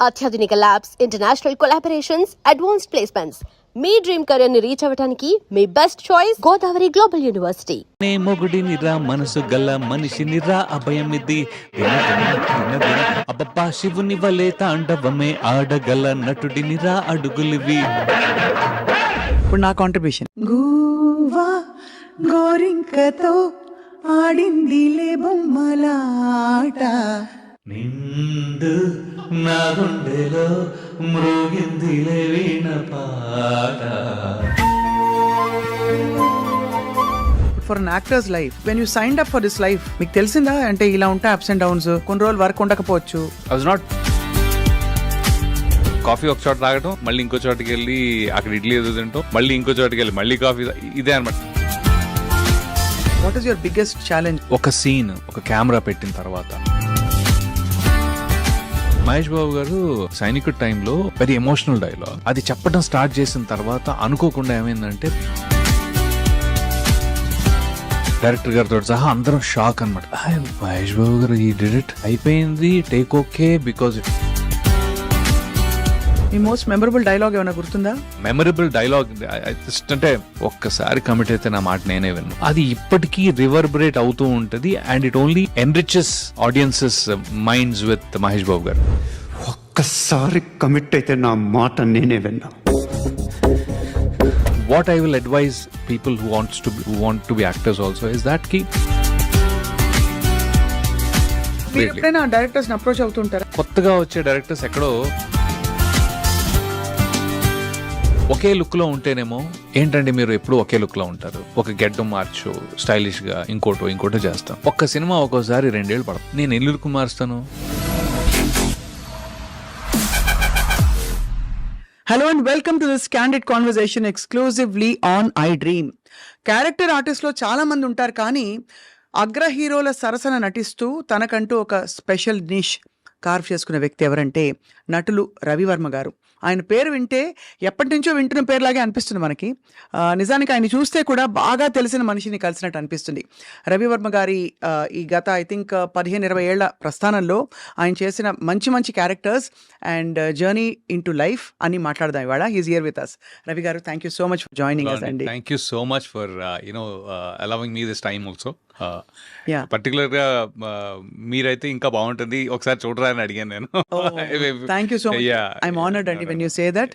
అత్యాధునిక labs, international collaborations, advanced placements. మీ dream career ని రీచ్ అవ్వడానికి మీ best choice Godavari global university. నే మొగుడిని రా, మనసు గల మనిషిని రా, అభయమిది అబ్బబ్బా, శివుని వలే తాండవమే ఆడగల నటుడిని రా, అడుగులివి. ఇప్పుడు నా కాంట్రిబ్యూషన్. గూవా గోరింకతో ఆడిందిలే బొమ్మలాట, నిండు నా గుండెలో మృగిందిలే వీణ పాట. For an actor's life, when you signed up for this life, మీకు తెలిసిందా అంటే ఇలా ఉంటాయి అప్స్ అండ్ డౌన్స్, కొన్ని రోజులు వర్క్ ఉండకపోవచ్చు. ఐ వాజ్ నాట్ కాఫీ ఒక చోట తాగటం, మళ్ళీ ఇంకో చోటకి వెళ్ళి అక్కడ ఇడ్లీ ఏదో తింటాం, మళ్ళీ ఇంకో చోటకి వెళ్ళి మళ్ళీ కాఫీ, ఇదే అనమాట. What is your biggest challenge? ఒక సీన్, ఒక కెమెరా పెట్టిన తర్వాత, మహేష్ బాబు గారు సైనికుడు టైంలో వెరీ ఎమోషనల్ డైలాగ్ అది చెప్పడం స్టార్ట్ చేసిన తర్వాత అనుకోకుండా ఏమైందంటే డైరెక్టర్ గారితో సహా అందరం షాక్ అనమాట. మహేష్ బాబు గారు ఈ డిడ్ ఇట్, అయిపోయింది, take okay, because it. Me most memorable dialogue ఏమైనా గుర్తుందా? మెమరబుల్ డైలాగ్ జస్ట్ అంటే ఒక్కసారి కమిట్ అయితే నా మాట నేనే విన్నాను, అది ఇప్పటికీ రివర్బరేట్ అవుతూ ఉంటది. And it only enriches audiences minds with Mahesh Babu garu. ఒక్కసారి కమిట్ అయితే నా మాట నేనే విన్నా. What I will advise people who want to be actors also is that ki మీరు ఎప్పుడైనా డైరెక్టర్స్ అప్రోచ్ అవుతుంటారా? కొత్తగా వచ్చే డైరెక్టర్స్ ఎక్కడో ఒకే లుక్ లో ఉంటేనేమో, ఏంటంటే మీరు ఎప్పుడు ఒకే లుక్ లో ఉంటారు, ఒక గెడ్డం మార్చు, స్టైలిష్ గా ఇంకోటో చేస్తాం. ఒక్క సినిమా ఒక్కోసారి 2 ఏళ్ళు పడతాం. నేను ఎన్ని లుక్ మారుస్తాను? Hello and welcome to this candid conversation exclusively on iDream. Character ఆర్టిస్ట్లో చాలా మంది ఉంటారు, కానీ అగ్ర హీరోల సరసన నటిస్తూ తనకంటూ ఒక స్పెషల్ నిష్ కార్వ్ చేసుకునే వ్యక్తి ఎవరంటే నటులు రవివర్మ గారు. ఆయన పేరు వింటే ఎప్పటి నుంచో వింటున్న పేరులాగే అనిపిస్తుంది మనకి. నిజానికి ఆయన చూస్తే కూడా బాగా తెలిసిన మనిషిని కలిసినట్టు అనిపిస్తుంది. రవివర్మ గారి ఈ గత ఐ థింక్ 15-20 ఏళ్ల ప్రస్థానంలో ఆయన చేసిన మంచి characters and journey into life అని మాట్లాడదాం ఇవాళ. He's here with us. Ravi garu, thank you so much for joining us అండి. Thank you so much for allowing me this time also. Particular గా మీరైతే ఇంకా బాగుంటుంది, ఒకసారి చూడరా అని అడిగాను నేను. Thank you so much, I'm honoured అండి వెన్ యూ సే దట్.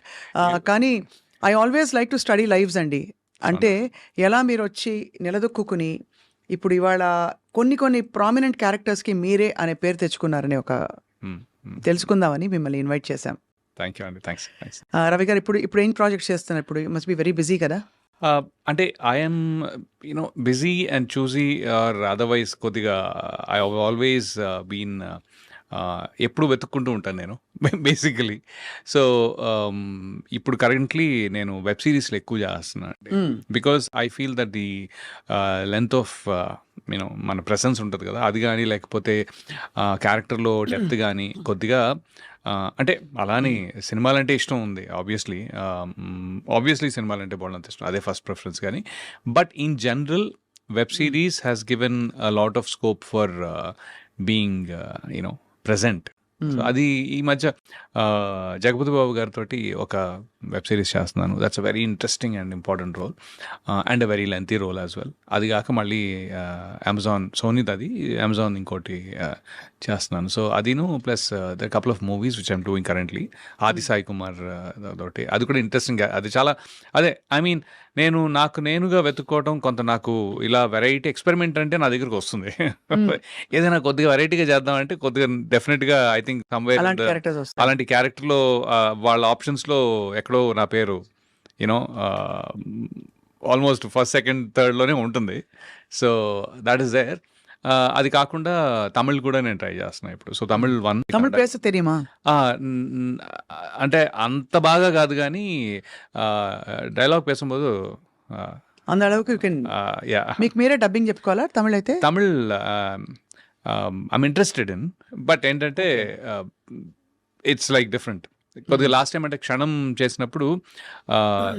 కానీ I always like to study lives అండి. అంటే ఎలా మీరు వచ్చి నిలదొక్కుని ఇప్పుడు ఇవాళ కొన్ని ప్రామినెంట్ క్యారెక్టర్స్కి మీరే అనే పేరు తెచ్చుకున్నారని ఒక తెలుసుకుందామని మిమ్మల్ని ఇన్వైట్ చేశాం. థ్యాంక్ యూ అండి, థ్యాంక్స్. రవి గారు, ఇప్పుడు ఏం ప్రాజెక్ట్ చేస్తున్నారు? ఇప్పుడు మస్ట్ బి వెరీ బిజీ కదా? అంటే I'm busy and choosy or otherwise కొద్దిగా ఐ ఆల్వేస్ బీన్ ఎప్పుడు వెతుక్కుంటూ ఉంటాను నేను బేసికలీ. సో ఇప్పుడు కరెంట్లీ నేను వెబ్ సిరీస్లో ఎక్కువ చేస్తున్నాను, because I feel that the length of మన ప్రెసెన్స్ ఉంటుంది కదా, అది కానీ లేకపోతే క్యారెక్టర్లో డెప్త్ కానీ కొద్దిగా అంటే అలానే సినిమాలంటే ఇష్టం ఉంది, ఆబ్వియస్లీ సినిమాలంటే బాగుంది ఇష్టం, అదే ఫస్ట్ ప్రిఫరెన్స్. కానీ but in general web series has given a lot of scope for being present. So అది ఈ మధ్య జగపతి బాబు గారితో ఒక వెబ్ సిరీస్ చేస్తున్నాను. That's a very interesting and important role and a very lengthy role as well. అది కాక మళ్ళీ Amazon, సోనీది, అది అమెజాన్ ఇంకోటి చేస్తున్నాను. సో అదిను plus the couple of movies which I'm doing currently. Aadi Sai Kumar తోటి, అది కూడా ఇంట్రెస్టింగ్. అది చాలా ఐ మీన్ నేనుగా వెతుక్కోవటం, కొంత నాకు ఇలా వెరైటీ ఎక్స్పెరిమెంట్ అంటే నా దగ్గరకు వస్తుంది. ఏదైనా కొద్దిగా వెరైటీగా చేద్దామంటే కొద్దిగా డెఫినెట్గా ఐ థింక్ సమ్వేర్ అలాంటి క్యారెక్టర్లో వాళ్ళ ఆప్షన్స్లో ఎక్కడో నా పేరు ఆల్మోస్ట్ ఫస్ట్, సెకండ్, థర్డ్లోనే ఉంటుంది. So that is there. అది కాకుండా తమిళ్ కూడా నేను ట్రై చేస్తున్నాను ఇప్పుడు. సో తమిళ్ పేస తెలియమా? అంటే అంత బాగా కాదు, కానీ డైలాగ్ పేసుம்போదు అంద அளவுக்கு మీకు మీరే డబ్బింగ్ చెప్పుకోవాలా తమిళ్ అయితే? Tamil I'm interested in, but ఏంటంటే ఇట్స్ లైక్ డిఫరెంట్. కొద్దిగా లాస్ట్ టైం అంటే క్షణం చేసినప్పుడు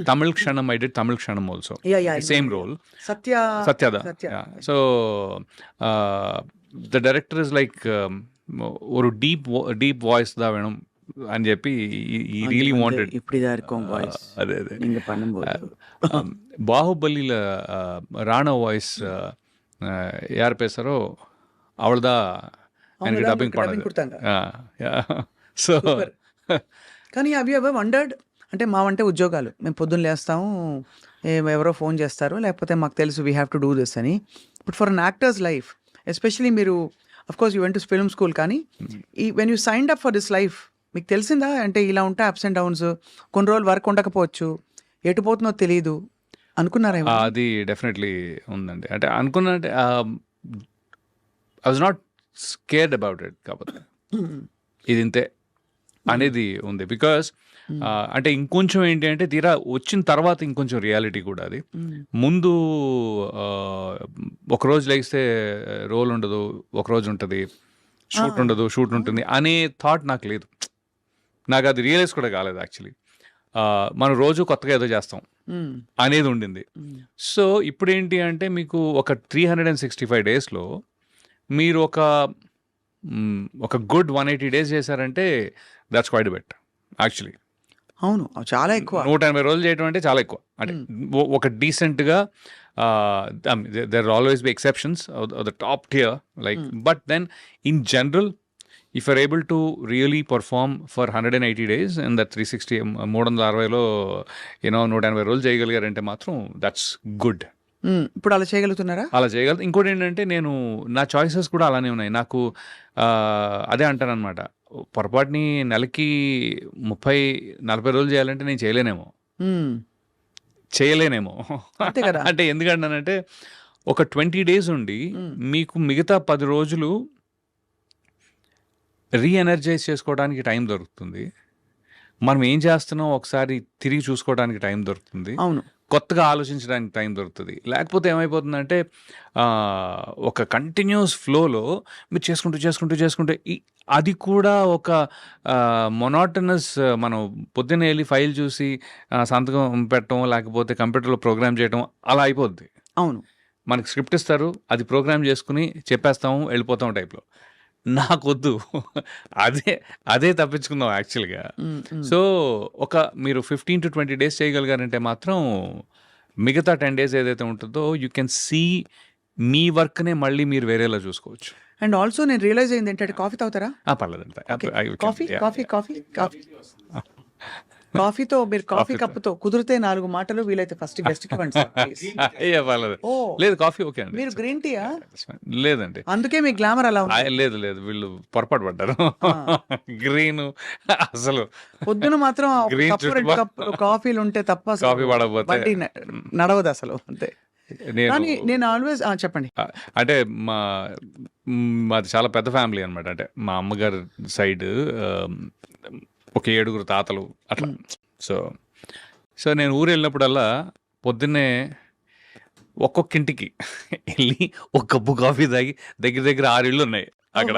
Tamil Kshanam, I did Tamil Kshanam also, same role, సత్యద. So the director is like ஒரு டீப் வாய்ஸ் தான் வேணும், అని చెప్పి ఈ రియలీ వాంటెడ్. இப்படி தான் இருக்கும் வாய்ஸ் అదే అదే நீங்க பண்ணும்போது. బాహుబలిల రాణా వాయిస్ యార్ పేసారో అవళదా அவங்க எனக்கு தான் டப்பிங் உங்களுக்கு dubbing பண்ணது. கொடுத்தாங்க. So super. కానీ అవి ఎవర్ వండర్డ్ అంటే మావంటే ఉద్యోగాలు మేము పొద్దున్న లేస్తాము, ఎవరో ఫోన్ చేస్తారు, లేకపోతే మాకు తెలుసు we have to do this అని. But for an actor's life especially మీరు of course you went to film school, కానీ ఈ when you signed up for this life మీకు తెలిసిందా అంటే ఇలా ఉంటాయి అప్స్ అండ్ డౌన్స్, కొన్ని రోజులు వర్క్ ఉండకపోవచ్చు, ఎటు పోతుందో తెలియదు అనుకున్నారా ఏమన్నా? అది డెఫినెట్లీ ఉందండి. అంటే అనుకున్నా అంటే I was not scared about it, కాకపోతే ఇది ఇంతే అనేది ఉంది. బికాస్ అంటే ఇంకొంచెం ఏంటి అంటే తీరా వచ్చిన తర్వాత ఇంకొంచెం రియాలిటీ కూడా అది. ముందు ఒకరోజు లేస్తే రోల్ ఉండదు, ఒకరోజు ఉంటుంది, షూట్ ఉండదు, షూట్ ఉంటుంది అనే థాట్ నాకు లేదు. నాకు అది రియలైజ్ కూడా కాలేదు యాక్చువల్లీ. మనం రోజు కొత్తగా ఏదో చేస్తాం అనేది ఉండింది. సో ఇప్పుడు ఏంటి అంటే మీకు ఒక 365 డేస్లో మీరు ఒక గుడ్ 180 డేస్ చేశారంటే దట్స్ క్వైట్ బెట్ యాక్చువల్లీ. అవును, చాలా ఎక్కువ. 180 రోజులు చేయడం అంటే చాలా ఎక్కువ. అంటే ఒక డీసెంట్గా there always be exceptions the top tier like, but then in general if are able to really perform for 180 days and that 360 360లో 180 రోజులు చేయగలిగారంటే మాత్రం దట్స్ గుడ్. ఇప్పుడు అలా చేయగలుగుతున్నారా? అలా చేయగలదు. ఇంకోటి ఏంటంటే నా చాయిసెస్ కూడా అలానే ఉన్నాయి. నాకు అదే అంటానన్నమాట, పొరపాటుని నెలకి 30-40 రోజులు చేయాలంటే నేను చేయలేనేమో. అంతే కదా. అంటే ఎందుకంటానంటే ఒక 20 డేస్ ఉండి మీకు మిగతా 10 రోజులు రీఎనర్జైజ్ చేసుకోవడానికి టైం దొరుకుతుంది. మనం ఏం చేస్తున్నాం ఒకసారి తిరిగి చూసుకోవడానికి టైం దొరుకుతుంది. అవును, కొత్తగా ఆలోచించడానికి టైం దొరుకుతుంది. లేకపోతే ఏమైపోతుందంటే ఒక కంటిన్యూస్ ఫ్లోలో మీరు చేసుకుంటూ అది కూడా ఒక మొనాటనస్, మనం పొద్దున్నే వెళ్ళి ఫైల్ చూసి సంతకం పెట్టడం, లేకపోతే కంప్యూటర్లో ప్రోగ్రామ్ చేయడం అలా అయిపోద్ది. అవును. మనకి స్క్రిప్ట్ ఇస్తారు, అది ప్రోగ్రామ్ చేసుకుని చెప్పేస్తాము, వెళ్ళిపోతాం టైప్లో. నాకొద్దు, అదే తప్పించుకుందాం యాక్చువల్గా. సో మీరు 15 to 20 డేస్ చేయగలిగారంటే మాత్రం మిగతా 10 డేస్ ఏదైతే ఉంటుందో యూ కెన్ సీ మీ వర్క్నే మళ్ళీ మీరు వేరేలా చూసుకోవచ్చు. అండ్ ఆల్సో నేను రియలైజ్ అయింది ఏంటంటే, కాఫీ తాగుతారా? పర్లేదండి. కాఫీతో మీరు కాఫీ కప్పుతో కుదిరితే 4 మాటలు, వీలైతే ఫస్ట్ గెస్ట్ కి ఇవ్వండి సార్, ప్లీజ్. పర్లేదు. ఓ, లేదు, కాఫీ ఓకే అండి. మీరు గ్రీన్ టీయా? లేదండి, అందుకే మీ గ్లామర్ అలా ఉంది. లేదు వీళ్ళు పొరపాటు పడ్డారు. గ్రీన్ అసలు పొద్దున మాత్రం ఒక Green కప్పు 2 కప్పులు కాఫీలు ఉంటే తప్ప అసలు కాఫీ పడకపోతే బండి నడవదు అసలు, అంతే. కానీ నేను ఆల్వేస్ చెప్పండి. అంటే మాది చాలా పెద్ద ఫ్యామిలీ అనమాట. అంటే మా అమ్మగారి సైడ్ ఒక 7 తాతలు అట్లా. సో నేను ఊరు వెళ్ళినప్పుడల్లా పొద్దున్నే ఒక్కొక్క ఇంటికి వెళ్ళి ఒక కప్పు కాఫీ తాగి దగ్గర 6 ఇళ్ళు ఉన్నాయి అక్కడ.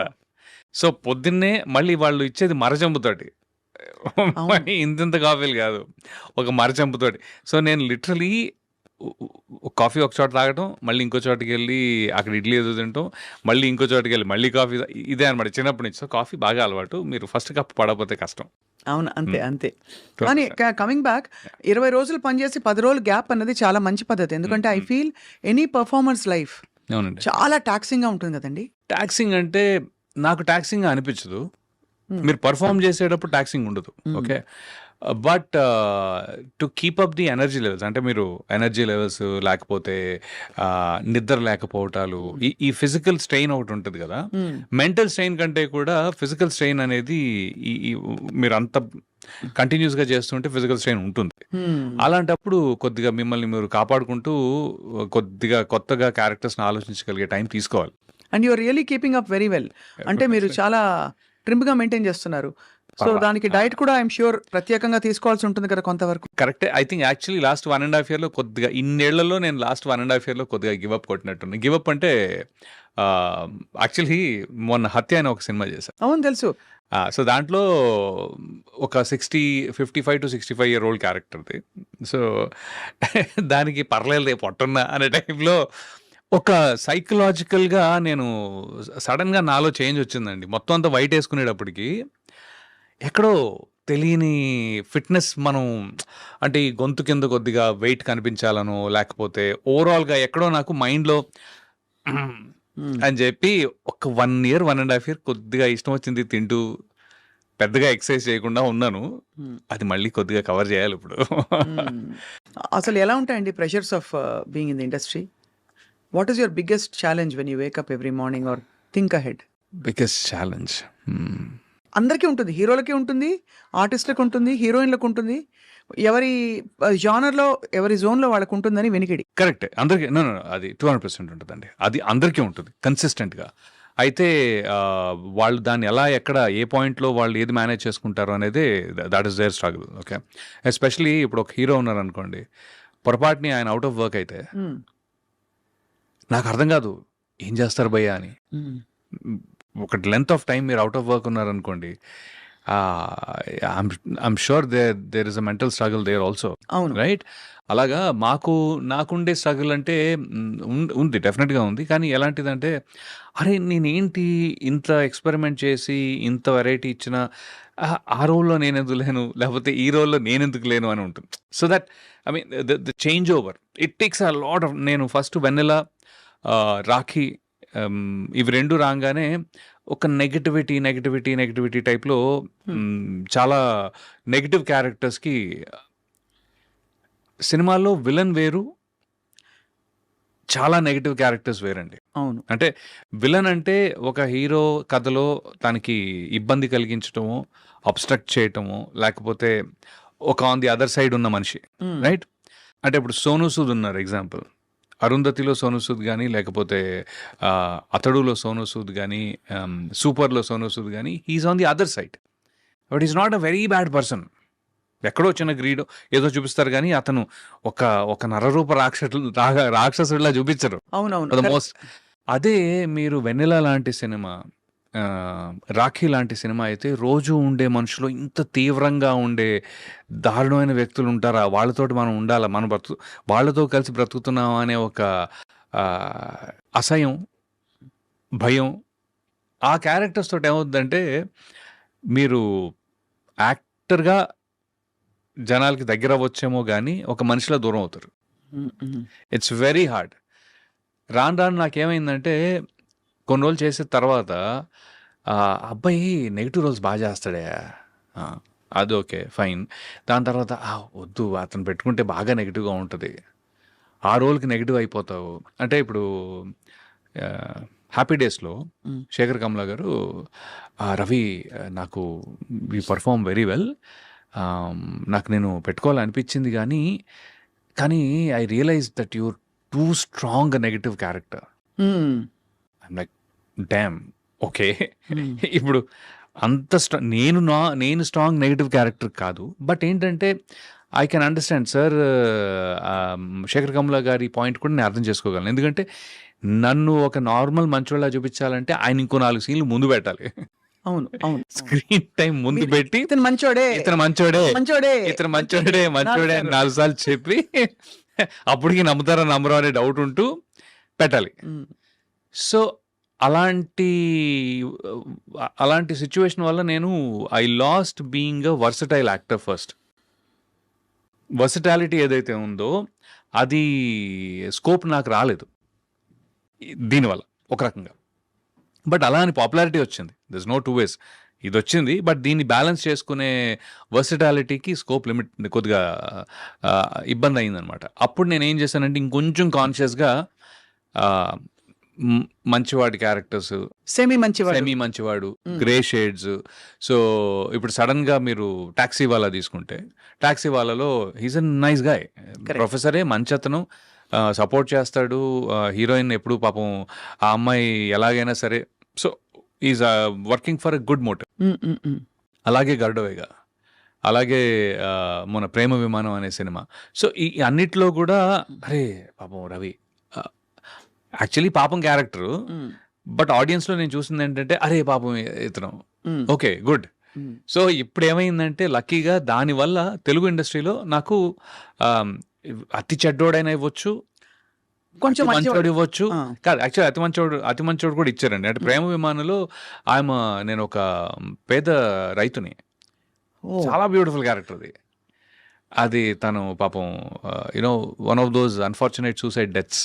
సో పొద్దున్నే మళ్ళీ వాళ్ళు ఇచ్చేది మరచెంపుతోటి, ఇంత కాఫీలు కాదు, ఒక మరచెంపుతోటి. సో నేను లిటరలీ కాఫీ ఒక చోట తాగటం, మళ్ళీ ఇంకో చోటుకి వెళ్ళి అక్కడ ఇడ్లీ ఏదో తింటాం, మళ్ళీ ఇంకో చోటుకి వెళ్ళి మళ్ళీ కాఫీ, ఇదే అనమాట చిన్నప్పటి నుంచి. సో కాఫీ బాగా అలవాటు. మీరు ఫస్ట్ కప్ పడకపోతే కష్టం. అవును, అంతే. కానీ కమింగ్ బ్యాక్, 20 రోజులు పనిచేసి 10 రోజులు గ్యాప్ అన్నది చాలా మంచి పద్ధతి. ఎందుకంటే I feel any performance life అవునండి చాలా టాక్సింగ్ గా ఉంటుంది కదండి. టాక్సింగ్ అంటే నాకు టాక్సింగ్ అనిపించదు. మీరు పర్ఫామ్ చేసేటప్పుడు టాక్సింగ్ ఉండదు, okay. But to keep up the energy levels, అంటే మీరు ఎనర్జీ లెవెల్స్ లేకపోతే నిద్ర లేకపోవటాలు, ఈ ఫిజికల్ స్ట్రెయిన్ ఒకటి ఉంటుంది కదా. మెంటల్ స్ట్రెయిన్ కంటే కూడా ఫిజికల్ స్ట్రెయిన్ అనేది మీరు అంత కంటిన్యూస్గా చేస్తుంటే ఫిజికల్ స్ట్రెయిన్ ఉంటుంది. అలాంటప్పుడు కొద్దిగా మిమ్మల్ని మీరు కాపాడుకుంటూ కొద్దిగా కొత్తగా క్యారెక్టర్స్ని ఆలోచించగలిగే టైం తీసుకోవాలి. And you're really keeping up very well. అంటే మీరు చాలా ట్రిమ్గా మెయింటైన్ చేస్తున్నారు. సో దానికి డైట్ కూడా ఐఎమ్ ష్యూర్ ప్రత్యేకంగా తీసుకోవాల్సి ఉంటుంది కదా కొంతవరకు. కరెక్టే. ఐ థింక్ యాక్చువల్లీ లాస్ట్ 1.5 yearలో కొద్దిగా, ఇన్నేళ్లలో నేను లాస్ట్ 1.5 yearలో కొద్దిగా గివప్ కొట్టినట్టున్నాను. గివప్ అంటే యాక్చువల్లీ మొన్న హత్య అని ఒక సినిమా చేశాను. అవును, తెలుసు. సో దాంట్లో ఒక 55 to 65 year old క్యారెక్టర్ది. సో దానికి పర్లేదు పొట్టున్నా అనే టైంలో ఒక సైకలాజికల్గా నేను సడన్గా నాలో చేంజ్ వచ్చిందండి. మొత్తం అంతా వైట్ వేసుకునేటప్పటికి ఎక్కడో తెలియని ఫిట్‌నెస్ మనం అంటే ఈ గొంతు కింద కొద్దిగా వెయిట్ కనిపించాలనో, లేకపోతే ఓవరాల్‌గా ఎక్కడో నాకు మైండ్‌లో అని చెప్పి ఒక 1 ఇయర్, 1½ ఇయర్ కొద్దిగా ఇష్టం వచ్చింది తింటూ పెద్దగా ఎక్సర్సైజ్ చేయకుండా ఉన్నాను. అది మళ్ళీ కొద్దిగా కవర్ చేయాలి ఇప్పుడు. అసలు ఎలా ఉంటాయండి pressures of being in the industry? What is your biggest challenge when you wake up every morning or think ahead? Biggest challenge అందరికీ ఉంటుంది, హీరోలకి ఉంటుంది, ఆర్టిస్టులకు ఉంటుంది, హీరోయిన్లకు ఉంటుంది, ఎవరి జానర్లో ఎవరి జోన్లో వాళ్ళకు ఉంటుందని వెనికిడి. కరెక్టే. అందరికీ అది 200% ఉంటుందండి. అది అందరికీ ఉంటుంది కన్సిస్టెంట్‌గా. అయితే వాళ్ళు దాన్ని ఎలా, ఎక్కడ, ఏ పాయింట్‌లో వాళ్ళు ఏది మేనేజ్ చేసుకుంటారు అనేది that is their struggle. Okay. Especially ఇప్పుడు ఒక హీరో ఉన్నారనుకోండి, పొరపాటుని ఆయన అవుట్ ఆఫ్ వర్క్ అయితే నాకు అర్థం కాదు ఏం చేస్తారు భయ్యా అని. ఒక లెంత్ ఆఫ్ టైం మీరు అవుట్ ఆఫ్ వర్క్ ఉన్నారనుకోండి, I'm sure there is a mental struggle there also, అవును. రైట్? అలాగా నాకుండే స్ట్రగుల్ అంటే ఉంది, డెఫినెట్గా ఉంది. కానీ ఎలాంటిదంటే, అరే నేనేంటి ఇంత ఎక్స్పెరిమెంట్ చేసి ఇంత వెరైటీ ఇచ్చిన ఆ రోల్లో నేను ఎందుకు లేను, లేకపోతే ఈ రోల్లో నేను ఎందుకు లేను అని ఉంటుంది. So that I mean the change over it takes a lot of. నేను ఫస్ట్ వెన్నెల, రాఖీ ఇవి 2 రాగానే ఒక నెగటివిటీ టైప్లో చాలా నెగటివ్ క్యారెక్టర్స్కి సినిమాల్లో విలన్ వేరు, చాలా నెగటివ్ క్యారెక్టర్స్ వేరండి. అవును. అంటే విలన్ అంటే ఒక హీరో కథలో తనకి ఇబ్బంది కలిగించటము, అబ్స్ట్రక్ట్ చేయటము, లేకపోతే ఒక ఆన్ ది అదర్ సైడ్ ఉన్న మనిషి, రైట్? అంటే ఇప్పుడు సోనూ సూద్ ఉన్నారు ఎగ్జాంపుల్. అరుంధతిలో సోనూ సూద్ కానీ, లేకపోతే అతడులో సోనూ సూద్ కానీ, సూపర్లో సోనూ సూద్ కానీ, he's on the other side. But is not a very bad person. ఎక్కడో చిన్న గ్రీడో ఏదో చూపిస్తారు కానీ అతను ఒక నరరూప రాక్షసుడిలా చూపించరు. అవునవును. మోస్ట్. అదే మీరు వెన్నెల లాంటి సినిమా, రాఖీ లాంటి సినిమా అయితే రోజు ఉండే మనుషులు ఇంత తీవ్రంగా ఉండే దారుణమైన వ్యక్తులు ఉంటారా, వాళ్ళతోటి మనం ఉండాలా, మనం వాళ్ళతో కలిసి బ్రతుకుతున్నాం అనే ఒక అసహ్యం, భయం ఆ క్యారెక్టర్స్ తోటి ఏమవుతుందంటే మీరు యాక్టర్గా జనాలకి దగ్గర అవ్వచ్చేమో కానీ ఒక మనిషిలో దూరం అవుతారు. It's very hard. రాను నాకేమైందంటే కొన్ని రోజులు చేసిన తర్వాత అబ్బాయి నెగిటివ్ రోల్స్ బాగా చేస్తాడే, అది ఓకే ఫైన్. దాని తర్వాత వద్దు అతను పెట్టుకుంటే బాగా నెగిటివ్గా ఉంటుంది, ఆ రోల్కి నెగిటివ్ అయిపోతావు. అంటే ఇప్పుడు హ్యాపీ డేస్లో శేఖర్ కమ్లా గారు, రవి నాకు యూ పర్ఫార్మ్ వెరీ వెల్, నాకు నేను పెట్టుకోవాలనిపించింది కానీ I realise that you're too strong negative character. I'm like damn okay. ఇప్పుడు అంత నేను స్ట్రాంగ్ నెగిటివ్ క్యారెక్టర్ కాదు, బట్ ఏంటంటే I can understand sir, Shekhar Kammula గారి పాయింట్ కూడా నేను అర్థం చేసుకోగలను. ఎందుకంటే నన్ను ఒక నార్మల్ మంచోళ్ళ చూపించాలంటే ఆయన ఇంకో 4 సీన్లు ముందు పెట్టాలి. అవును అవును. స్క్రీన్ టైం ముందు పెట్టి ఇతను మంచోడే ఇతను మంచోడే అని 4 సార్లు చెప్పి అప్పటికి నమ్ముతారా నమ్మరో అనే డౌట్ ఉంటూ పెట్టాలి. సో అలాంటి సిచ్యువేషన్ వల్ల నేను I last being a versatile actor first. Versatility ఏదైతే ఉందో అది స్కోప్ నాకు రాలేదు దీనివల్ల ఒక రకంగా. బట్ అలా అని పాపులారిటీ వచ్చింది, దిస్ నో 2 ways. ఇది వచ్చింది, బట్ దీన్ని బ్యాలెన్స్ చేసుకునే వర్సటాలిటీకి స్కోప్ లిమిట్ కొద్దిగా ఇబ్బంది అయిందనమాట. అప్పుడు నేను ఏం చేశానంటే ఇంకొంచెం కాన్షియస్గా మంచివాడి క్యారెక్టర్స్, సెమీ మంచివాడు, గ్రే షేడ్స్. సో ఇప్పుడు సడన్గా మీరు టాక్సీ వాలా తీసుకుంటే, టాక్సీ వాలాలో హీస్ అ నైస్ గాయ్, ప్రొఫెసరే, మంచి అతను, సపోర్ట్ చేస్తాడు హీరోయిన్ ఎప్పుడు, పాపం ఆ అమ్మాయి ఎలాగైనా సరే. So is working for a good motive. అలాగే గరుడవేగా, అలాగే మన ప్రేమ విమానం అనే సినిమా. సో ఈ అన్నిట్లో కూడా అరే పాపం రవి యాక్చువల్లీ పాపం క్యారెక్టరు, బట్ ఆడియన్స్లో నేను చూసింది ఏంటంటే అరే పాపం ఇతను ఓకే గుడ్. సో ఇప్పుడు ఏమైందంటే లక్కీగా దానివల్ల తెలుగు ఇండస్ట్రీలో నాకు అతి చెడ్డోడైనా ఇవ్వచ్చు, కొంచెం మంచోడు ఇవ్వచ్చు కాదు, యాక్చువల్లీ అతి మంచోడు కూడా ఇచ్చారండి. అంటే ప్రేమ విమానంలో నేను ఒక పేద రైతుని, చాలా బ్యూటిఫుల్ క్యారెక్టర్ అది. అది తను పాపం you know one of those unfortunate suicide deaths.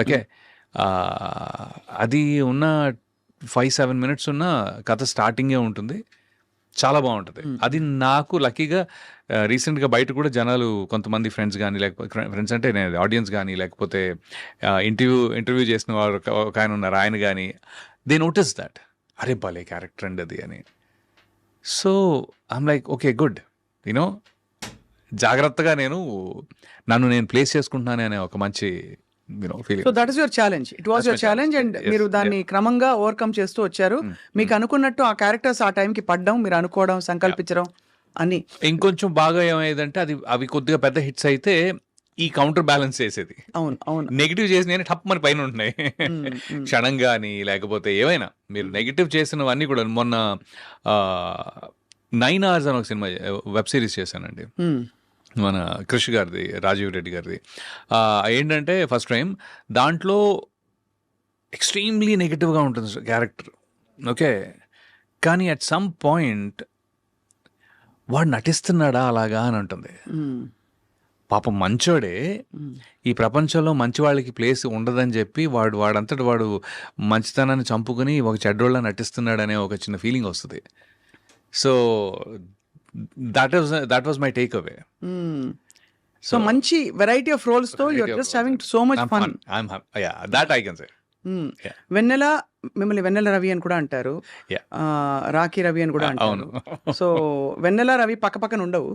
Okay, అది ఉన్న 5-7 మినిట్స్ ఉన్న కథ స్టార్టింగే ఉంటుంది, చాలా బాగుంటుంది. అది నాకు లక్కీగా రీసెంట్గా బయట కూడా జనాలు కొంతమంది ఫ్రెండ్స్ కానీ, లేకపోతే ఫ్రెండ్స్ అంటే నేను ఆడియన్స్ కానీ, లేకపోతే ఇంటర్వ్యూ చేసిన వారు ఒక ఆయన ఉన్నారు, ఆయన కానీ దే నోటీస్ దట్ అరే భలే క్యారెక్టర్ అండి అది అని. So I'm like okay good, you know జాగ్రత్తగా నన్ను నేను ప్లేస్ చేసుకుంటున్నాను అనే ఒక మంచి feeling. So that is your challenge, it was your challenge and మీరు దాన్ని క్రమంగా ఓవర్కమ్ చేస్తూ వచ్చారు. మీకు అనుకున్నట్టు ఆ క్యారెక్టర్స్ ఆ టైంకి పడ్డం, మీరు అనుకోవడం, సంకల్పించడం అని. ఇంకొంచెం బాగా ఏమైందంటే అవి కొద్దిగా పెద్ద హిట్స్ అయితే ఈ కౌంటర్ బ్యాలెన్స్ చేసేది. అవును అవును. నెగిటివ్ చేసిన టప్ మన పైన ఉంటున్నాయి క్షణం కానీ, లేకపోతే ఏవైనా మీరు నెగిటివ్ చేసినవన్నీ కూడా. మొన్న 9 hours అని ఒక సినిమా వెబ్ సిరీస్ చేశానండి, మన కృషి గారిది, రాజీవ్ రెడ్డి గారిది. ఏంటంటే ఫస్ట్ టైం దాంట్లో ఎక్స్ట్రీమ్లీ నెగిటివ్గా ఉంటుంది క్యారెక్టర్. ఓకే, కానీ అట్ సమ్ పాయింట్ వాడు నటిస్తున్నాడా అలాగా అని ఉంటుంది. పాపం మంచోడే, ఈ ప్రపంచంలో మంచి వాళ్ళకి ప్లేస్ ఉండదని చెప్పి వాడంతటి వాడు మంచితనాన్ని చంపుకుని ఒక చెడ్డోళ్ళ నటిస్తున్నాడనే ఒక చిన్న ఫీలింగ్ వస్తుంది. So that was my takeaway. So మంచి వెరైటీ ఆఫ్ రోల్స్ తో you are just having so much fun. Yeah, that I can say. Yeah. Vennela, మిమ్మల్ని వెన్నెల రవి అని కూడా అంటారు, Yeah. రాఖీ రవి అని కూడా అంటారు. అవును. సో వెన్నెల రవి పక్క పక్కన ఉండవు,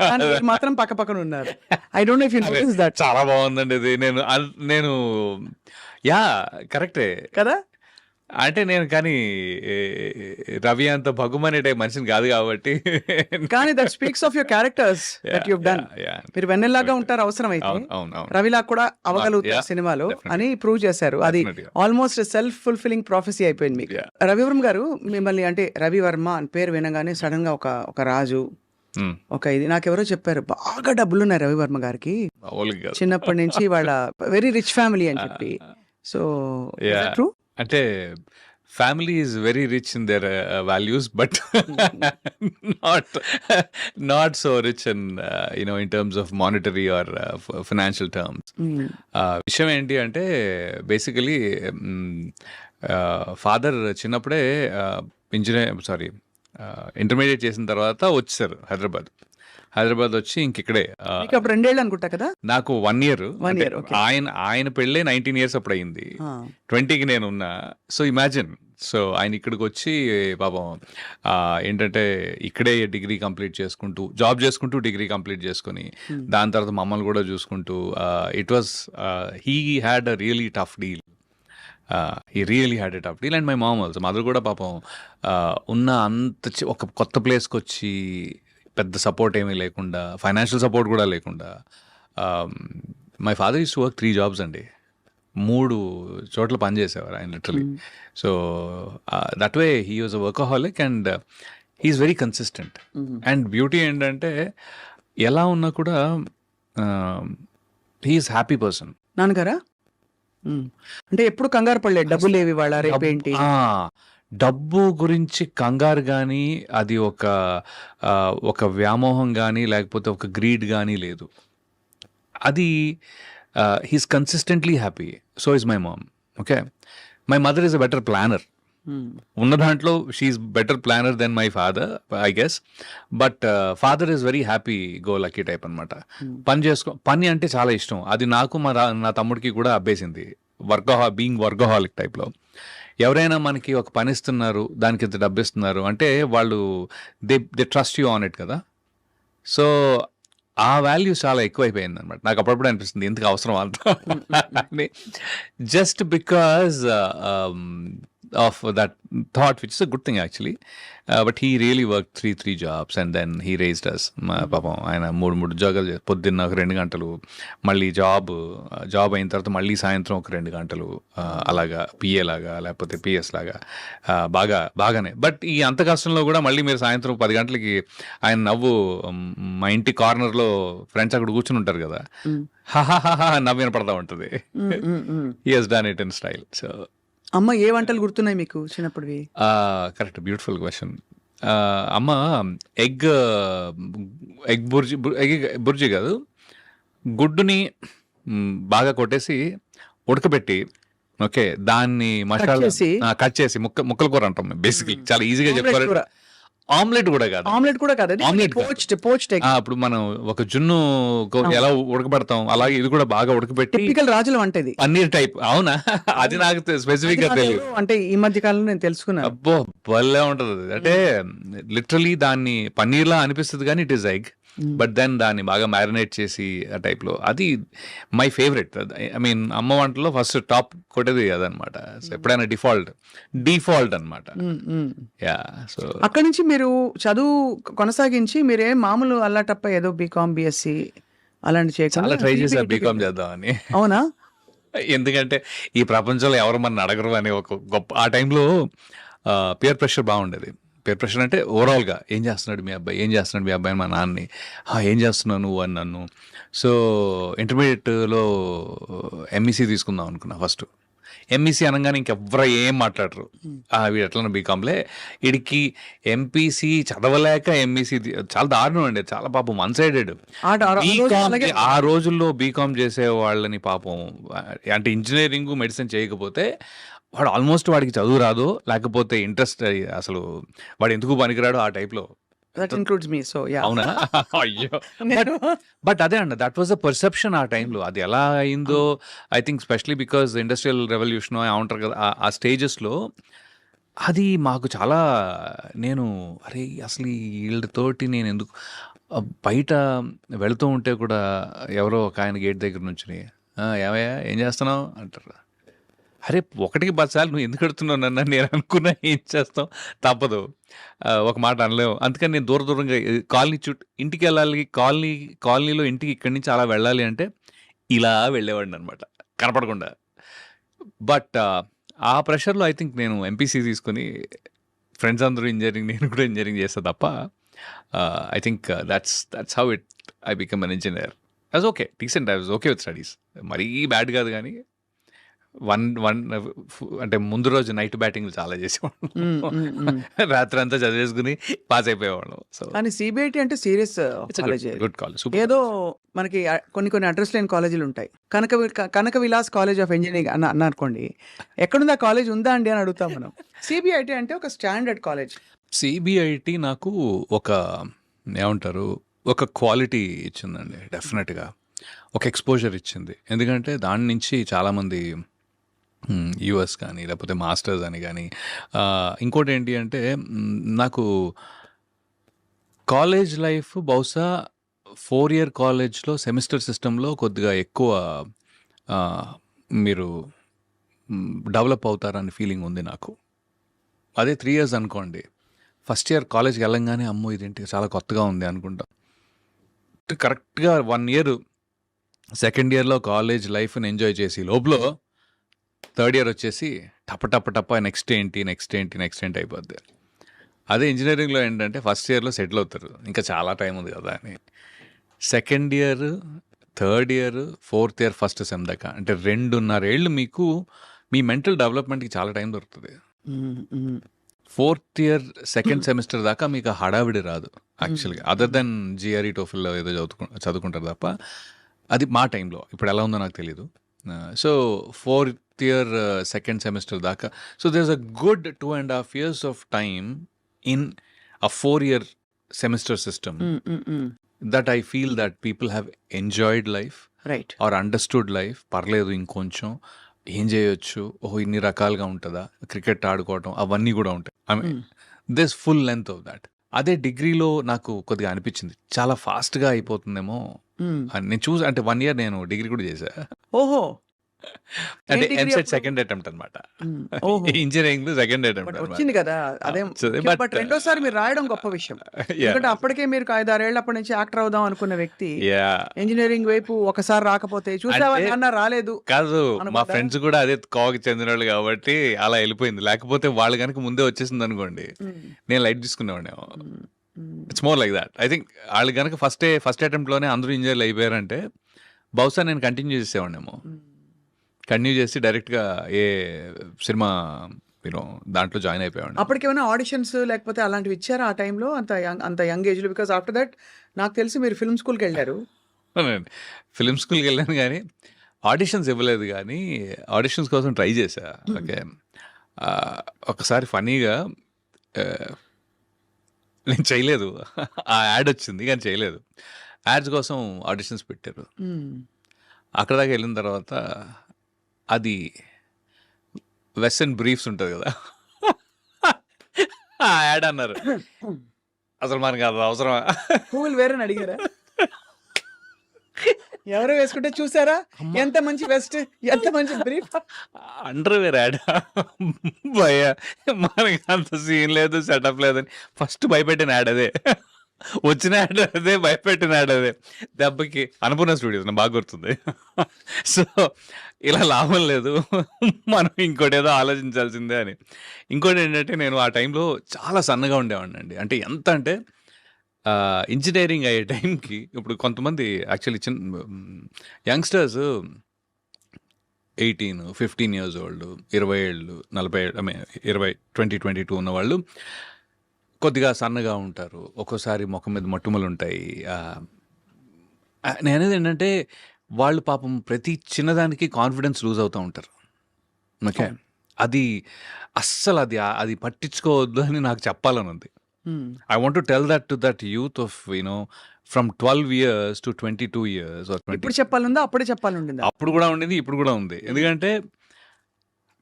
కానీ మీరు మాత్రం పక్క పక్కన ఉన్నారు. I don't no if you notice that. చాలా బాగుందండి ఇది. నేను యా కరెక్టే కదా. అంటే నేను కానీ రవి అంత భగుమనే టైప్ మనిషిని కాదు కాబట్టి. కానీ that speaks of your characters that you have done. మీరు వెన్నెల్లాగా ఉంటారు అవసరం అయితే, రవిలా కూడా అవ్వగలుగుతారు సినిమాలో అని ప్రూవ్ చేశారు. అది ఆల్మోస్ట్ సెల్ఫ్ ఫుల్ఫిల్లింగ్ ప్రాఫెసీ అయిపోయింది మీకు. రవివర్మ గారు మిమ్మల్ని, అంటే రవివర్మ అని పేరు వినగానే సడన్ గా ఒక రాజు, ఒక ఇది నాకెవరో చెప్పారు, బాగా డబ్బులున్నాయి రవివర్మ గారికి చిన్నప్పటి నుంచి, వాళ్ళ వెరీ రిచ్ ఫ్యామిలీ అని చెప్పి. So true? అంటే family is very rich in their values, but not so rich in in terms of monetary or financial terms. విషయం ఏంటి అంటే బేసికలీ ఫాదర్ చిన్నప్పుడే ఇంటర్మీడియట్ చేసిన తర్వాత వచ్చారు హైదరాబాద్ వచ్చి ఇంకిక్కడే. అప్పుడు 2 ఏళ్ళు అనుకుంటా కదా. నాకు 1 year. Okay. ఆయన పెళ్ళే 19 years అప్పుడు అయింది, 20కి నేను ఉన్నా. So imagine. సో ఆయన ఇక్కడికి వచ్చి పాపం ఏంటంటే ఇక్కడే డిగ్రీ కంప్లీట్ చేసుకుంటూ, జాబ్ చేసుకుంటూ డిగ్రీ కంప్లీట్ చేసుకుని, దాని తర్వాత మమ్మల్ని కూడా చూసుకుంటూ, it was he had a really tough deal. He really had a tough deal. And my mom also, mother కూడా పాపం ఉన్న అంత ఒక కొత్త ప్లేస్కి వచ్చి పెద్ద సపోర్ట్ ఏమీ లేకుండా, ఫైనాన్షియల్ సపోర్ట్ కూడా లేకుండా. My father use to work 3 jobs అండి, 3 చోట్ల పనిచేసేవారు ఆయన literally. So that way he was a workaholic and he's very consistent. And beauty ఏంటంటే ఎలా ఉన్నా కూడా హీఈస్ హ్యాపీ పర్సన్. నాన్నగారా అంటే ఎప్పుడు కంగారు పడలేదు, డబ్బులు లేవి వాళ్ళ రేపేంటి, డబ్బు గురించి కంగారు కానీ, అది ఒక వ్యామోహం కానీ, లేకపోతే ఒక గ్రీడ్ కానీ లేదు. అది he's consistently happy. So is my mom. Okay, my mother is a better planner. ఉన్న దాంట్లో she's better planner then my father I guess. But father is very happy go lucky type అనమాట. పని అంటే చాలా ఇష్టం. అది నాకు నా తమ్ముడికి కూడా అబ్బేసింది, బీయింగ్ వర్కహాలిక్ టైప్లో. ఎవరైనా మనకి ఒక పని ఇస్తున్నారు, దానికి ఇంత డబ్బు ఇస్తున్నారు అంటే వాళ్ళు they trust you on it కదా. సో ఆ వాల్యూ చాలా ఎక్కువైపోయింది అనమాట. నాకు అప్పుడప్పుడు అనిపిస్తుంది ఎందుకు అవసరం అంత, just because of that thought, which is a good thing actually. But he really worked 3 jobs and then he raised us. పాపం ఆయన 3 ఉద్యోగాలు, పొద్దున్న ఒక 2 గంటలు, మళ్ళీ జాబ్ అయిన తర్వాత మళ్ళీ సాయంత్రం ఒక 2 గంటలు, అలాగా పిఏ లాగా లేకపోతే పిఎస్ లాగా, బాగానే. బట్ ఈ అంత కష్టంలో కూడా మళ్ళీ మీరు సాయంత్రం 10 గంటలకి ఆయన నవ్వు, మా ఇంటి కార్నర్లో ఫ్రెండ్స్ అక్కడ కూర్చుని ఉంటారు కదా, హాహాహా నవ్వు వినపడతా ఉంటుంది. He has done it in style. So అమ్మ ఏ వంటలు గుర్తున్నాయి మీకు చిన్నప్పుడువి? Correct, beautiful question. అమ్మ egg egg bhurji egg bhurji కాదు, గుడ్డుని బాగా కొట్టేసి ఉడకబెట్టి, ఓకే, దాన్ని మసాలా చేసి? కట్ చేసి ముక్కల కూర అంటాం బేసిక్లీ, చాలా ఈజీగా Omelette చెప్పుకోవాలి. కూర. ఆమ్లెట్ కూడా కాదు, ఆమ్లెట్ కూడా కాదు, Omelette కాదు. Poached egg. ఇప్పుడు మనం ఒక జున్ను ఎలా ఉడకబెడతాం అలాగే ఇది కూడా బాగా ఉడకబెట్టి టిపికల్ రాజుల వంట ఇది. పన్నీర్ టైప్. అవునా? అది నాకు స్పెసిఫిక్ గా తెలియదు. అంటే ఈ మధ్య కాలంలో నేను తెలుసుకున్నాను. అబ్బో భలే ఉంటది అది. అంటే లిటరలీ దాన్ని పన్నీర్ లా అనిపిస్తుంది కానీ it is egg, but then దాన్ని బాగా మ్యారినేట్ చేసి ఆ టైప్ లో, అది మై ఫేవరెట్. ఐ మీన్ అమ్మ వంటలో ఫస్ట్ టాప్ కొట్టేది అదనమాట. ఎప్పుడైనా డిఫాల్ట్ అనమాట. యా. సో అక్కడి నుంచి మీరు చదువు కొనసాగించి మీరే మామూలు అల్లాటప్ప ఏదో బీకామ్ బిఎస్సి అలాంటి చాలా చేయకుండా ట్రై చేసా CBIT బీకామ్ చేద్దామని. అవునా? ఎందుకంటే ఈ ప్రపంచంలో ఎవరు మన అడగరు అని ఒక గొప్ప, ఆ టైంలో పియర్ ప్రెషర్ బాగుండేది. పియర్ ప్రెషర్ అంటే ఓవరాల్గా ఏం చేస్తున్నాడు మీ అబ్బాయి, ఏం చేస్తున్నాడు మీ అబ్బాయి, మా నాన్నని ఏం చేస్తున్నావు నువ్వు అని నన్ను. సో ఇంటర్మీడియట్లో ఎంఈసీ తీసుకుందాం అనుకున్నా ఫస్ట్. ఎంఈసీ అనగానే ఇంకెవ్వరు ఏం మాట్లాడరు, వీడు ఎట్లా బీకామ్లే, వీడికి ఎంపీసీ చదవలేక ఎంఈసీ చాలా దారుణం అండి, చాలా పాపం వన్ సైడెడ్. ఆ రోజుల్లో బీకామ్ చేసే వాళ్ళని పాపం, అంటే ఇంజనీరింగ్ మెడిసిన్ చేయకపోతే వాడు ఆల్మోస్ట్ వాడికి చదువు రాదు, లేకపోతే ఇంట్రెస్ట్ అసలు వాడు ఎందుకు పనికిరాడు ఆ టైప్లో. That includes me. So yeah. అవునా? అయ్యో. బట్ అదే అండి, దట్ వాజ్ అ పర్సెప్షన్ ఆ టైంలో. అది ఎలా అయిందో I think especially because industrial revolution ఏమంటారు కదా ఆ స్టేజెస్లో, అది మాకు చాలా, నేను అరే అసలు వీళ్ళతోటి నేను ఎందుకు, బయట వెళుతూ ఉంటే కూడా ఎవరో ఒక ఆయన గేట్ దగ్గర నుంచి ఏమయ్యా ఏం చేస్తున్నావు అంటారు. అరే 1కి 10 సార్లు నువ్వు ఎందుకు అడుగుతున్నావు నన్ను, నేను అనుకున్నా ఏం చేస్తాం, తప్పదు, ఒక మాట అనలేము. అందుకని నేను దూరంగా కాలనీ ఇంటికి వెళ్ళాలి, కాలనీలో ఇంటికి ఇక్కడి నుంచి అలా వెళ్ళాలి అంటే ఇలా వెళ్ళేవాడిని అనమాట కనపడకుండా. బట్ ఆ ప్రెషర్లో ఐ థింక్ నేను ఎంపీసీ తీసుకొని, ఫ్రెండ్స్ అందరూ ఇంజనీరింగ్, నేను కూడా ఇంజనీరింగ్ చేస్తా తప్ప, I think that's how I become an engineer. I was okay, decent, I was okay with studies, మరీ బ్యాడ్ కాదు కానీ అంటే ముందు రోజు నైట్ బ్యాటింగ్ చాలా చేసేవాళ్ళం, రాత్రి అంతా చదివేసుకుని పాస్ అయిపోయేవాళ్ళం. సో కానీ సిబిఐటి అంటే సీరియస్ కాలేజ్. Good college. ఏదో మనకి కొన్ని అడ్రస్ లేని కాలేజీలు ఉంటాయి. కనక విలాస్ కాలేజ్ ఆఫ్ ఇంజనీరింగ్ అన్న అనుకోండి, ఎక్కడుంది ఆ కాలేజ్, ఉందా అండి అని అడుగుతాం మనం. సిబిఐటి అంటే ఒక స్టాండర్డ్ కాలేజ్. సిబిఐటి నాకు ఒక ఏమంటారు, ఒక క్వాలిటీ ఇచ్చిందండి డెఫినెట్గా, ఒక ఎక్స్పోజర్ ఇచ్చింది. ఎందుకంటే దాని నుంచి చాలామంది యూఎస్ కానీ లేకపోతే మాస్టర్స్ అని కానీ, ఇంకోటి ఏంటి అంటే నాకు కాలేజ్ లైఫ్ బహుశా 4 year కాలేజ్లో సెమిస్టర్ సిస్టంలో కొద్దిగా ఎక్కువ మీరు డెవలప్ అవుతారని ఫీలింగ్ ఉంది నాకు. అదే 3 years అనుకోండి, ఫస్ట్ ఇయర్ కాలేజ్కి వెళ్ళంగానే అమ్మో ఇదేంటి చాలా కొత్తగా ఉంది అనుకుంటాం. కరెక్ట్గా 1 year సెకండ్ ఇయర్లో కాలేజ్ లైఫ్ని ఎంజాయ్ చేసి లోపల థర్డ్ ఇయర్ వచ్చేసి టప్ప నెక్స్ట్ ఏంటి అయిపోద్ది. అదే ఇంజనీరింగ్లో ఏంటంటే ఫస్ట్ ఇయర్లో సెటిల్ అవుతారు, ఇంకా చాలా టైం ఉంది కదా అని. Second year, third year, fourth year, first sem దాకా అంటే 2.5 ఏళ్ళు మీకు మీ మెంటల్ డెవలప్మెంట్కి చాలా టైం దొరుకుతుంది. ఫోర్త్ ఇయర్ సెకండ్ సెమిస్టర్ దాకా మీకు ఆ హడావిడి రాదు యాక్చువల్గా, అదర్ దెన్ జిఆర్ఈ టోఫిల్లో ఏదో చదువుకుంటారు తప్ప. అది మా టైంలో, ఇప్పుడు ఎలా ఉందో నాకు తెలీదు. So 4th year second semester దాకా, so there is a good 2.5 years of time in a 4 year semester system that I feel that people have enjoyed life right or understood life. పర్లేదు ఇంకొంచెం ఏం చేయొచ్చు, ఇన్ని రకాలుగా ఉంటుందా, క్రికెట్ ఆడుకోవటం అవన్నీ కూడా ఉంటాయి. I mean this full length of that. అదే డిగ్రీలో నాకు కొద్దిగా అనిపించింది చాలా ఫాస్ట్గా అయిపోతుందేమో అని. నేను చూసి అంటే 1 year నేను డిగ్రీ కూడా చేశా. ఓహో. అంటే degree ఎంసెట్ అప్పుడు? సెకండ్ అటెంప్ట్ అనమాట, ఓహో. ఇంజనీరింగ్ సెకండ్ బట్ అటెంప్ట్ వచ్చింది కదా అదేం. but, బట్ రెండోసారి మీరు రాయడం గొప్ప విషయం. ఎందుకంటే అప్పటికే మీరు 5-6 ఏళ్ళ అప్పటి నుంచి యాక్టర్ అవుదాం అనుకున్న వ్యక్తి ఇంజనీరింగ్ వైపు ఒకసారి రాకపోతే చూసావా అంటే- నాన్న రాలేదు. కాదు, మా అనుకుంటా. ఫ్రెండ్స్ కూడా అదే కోవకి చెందిన వాళ్ళు కాబట్టి అలా వెళ్ళిపోయింది. లేకపోతే వాళ్ళు కనుక ముందే వచ్చేసింది అనుకోండి, నేను లైట్ తీసుకునేవాడిని. It's more like that. I think వాళ్ళు కనుక ఫస్ట్ అటెంప్ట్లోనే అందరూ ఇంజనీర్లు అయిపోయారంటే బహుశా నేను కంటిన్యూ చేసేవాడినేమో. కంటిన్యూ చేసి డైరెక్ట్గా ఏ సినిమా యూనో దాంట్లో జాయిన్ అయిపోయాను. అప్పటికేమైనా ఆడిషన్స్ లేకపోతే అలాంటివి ఇచ్చారా ఆ టైంలో అంత యంగ్ ఏజ్లో? బికాస్ ఆఫ్టర్ దట్ నాకు తెలిసి మీరు ఫిల్మ్ స్కూల్కి వెళ్ళారు. అవునండి. ఫిల్మ్ స్కూల్‌కి వెళ్ళాను గానీ, ఆడిషన్స్ ఇవ్వలేదు గానీ, ఆడిషన్స్ కోసం ట్రై చేశా. ఓకే. ఒకసారి ఫన్నీగా నేను చేయలేదు. ఆ యాడ్ వచ్చింది కానీ చేయలేదు. యాడ్స్ కోసం ఆడిషన్స్ పెట్టారు. అక్కడ దాకా వెళ్ళిన తర్వాత అది వెస్టర్న్ బ్రీఫ్స్ ఉంటుంది కదా! ఆ యాడ్ అన్నారు. అసలు మనకు అది అవసరమా? పువ్వులు వేరేని అడిగారా? ఎవరో వేసుకుంటే చూసారా ఎంత మంచి వెస్ట్, ఎంత మంచి బ్రీఫ్. అండర్‌వేర్ యాడా? భయ్యా మనకి అంత సీన్ లేదు, సెటప్ లేదని ఫస్ట్ భయపెట్టిన యాడ్ అదే. వచ్చిన యాడ్ అదే, భయపెట్టిన యాడ్ అదే. దెబ్బకి అన్నపూర్ణ స్టూడియోస్ నాకు బాగా గుర్తుంది. సో ఇలా లాభం లేదు, మనం ఇంకోటేదో ఆలోచించాల్సిందే అని. ఇంకోటి ఏంటంటే నేను ఆ టైంలో చాలా సన్నగా ఉండేవాడినండి. అంటే ఎంత అంటే ఇంజినీరింగ్ అయ్యే టైంకి ఇప్పుడు కొంతమంది యాక్చువల్లీ యంగ్స్టర్స్ 18, 15 ఇయర్స్ ఓల్డ్, 20 ఏళ్ళు, 40 ఏళ్ళు, 22 ఉన్నవాళ్ళు కొద్దిగా సన్నగా ఉంటారు. ఒక్కోసారి ముఖం మీద మొటిమలు ఉంటాయి. నేనేది ఏంటంటే వాళ్ళు పాపం ప్రతి చిన్నదానికి కాన్ఫిడెన్స్ లూజ్ అవుతూ ఉంటారు. ఓకే. అది అస్సలు అది పట్టించుకోవద్దు అని నాకు చెప్పాలని ఉంది. I want to tell that to that youth of, from 12 years to 22 years or 20. ఇప్పుడు చెప్పాలందా అప్పుడే చెప్పాలంటుందా? అప్పుడు కూడా ఉండేది, ఇప్పుడు కూడా ఉంది. ఎందుకంటే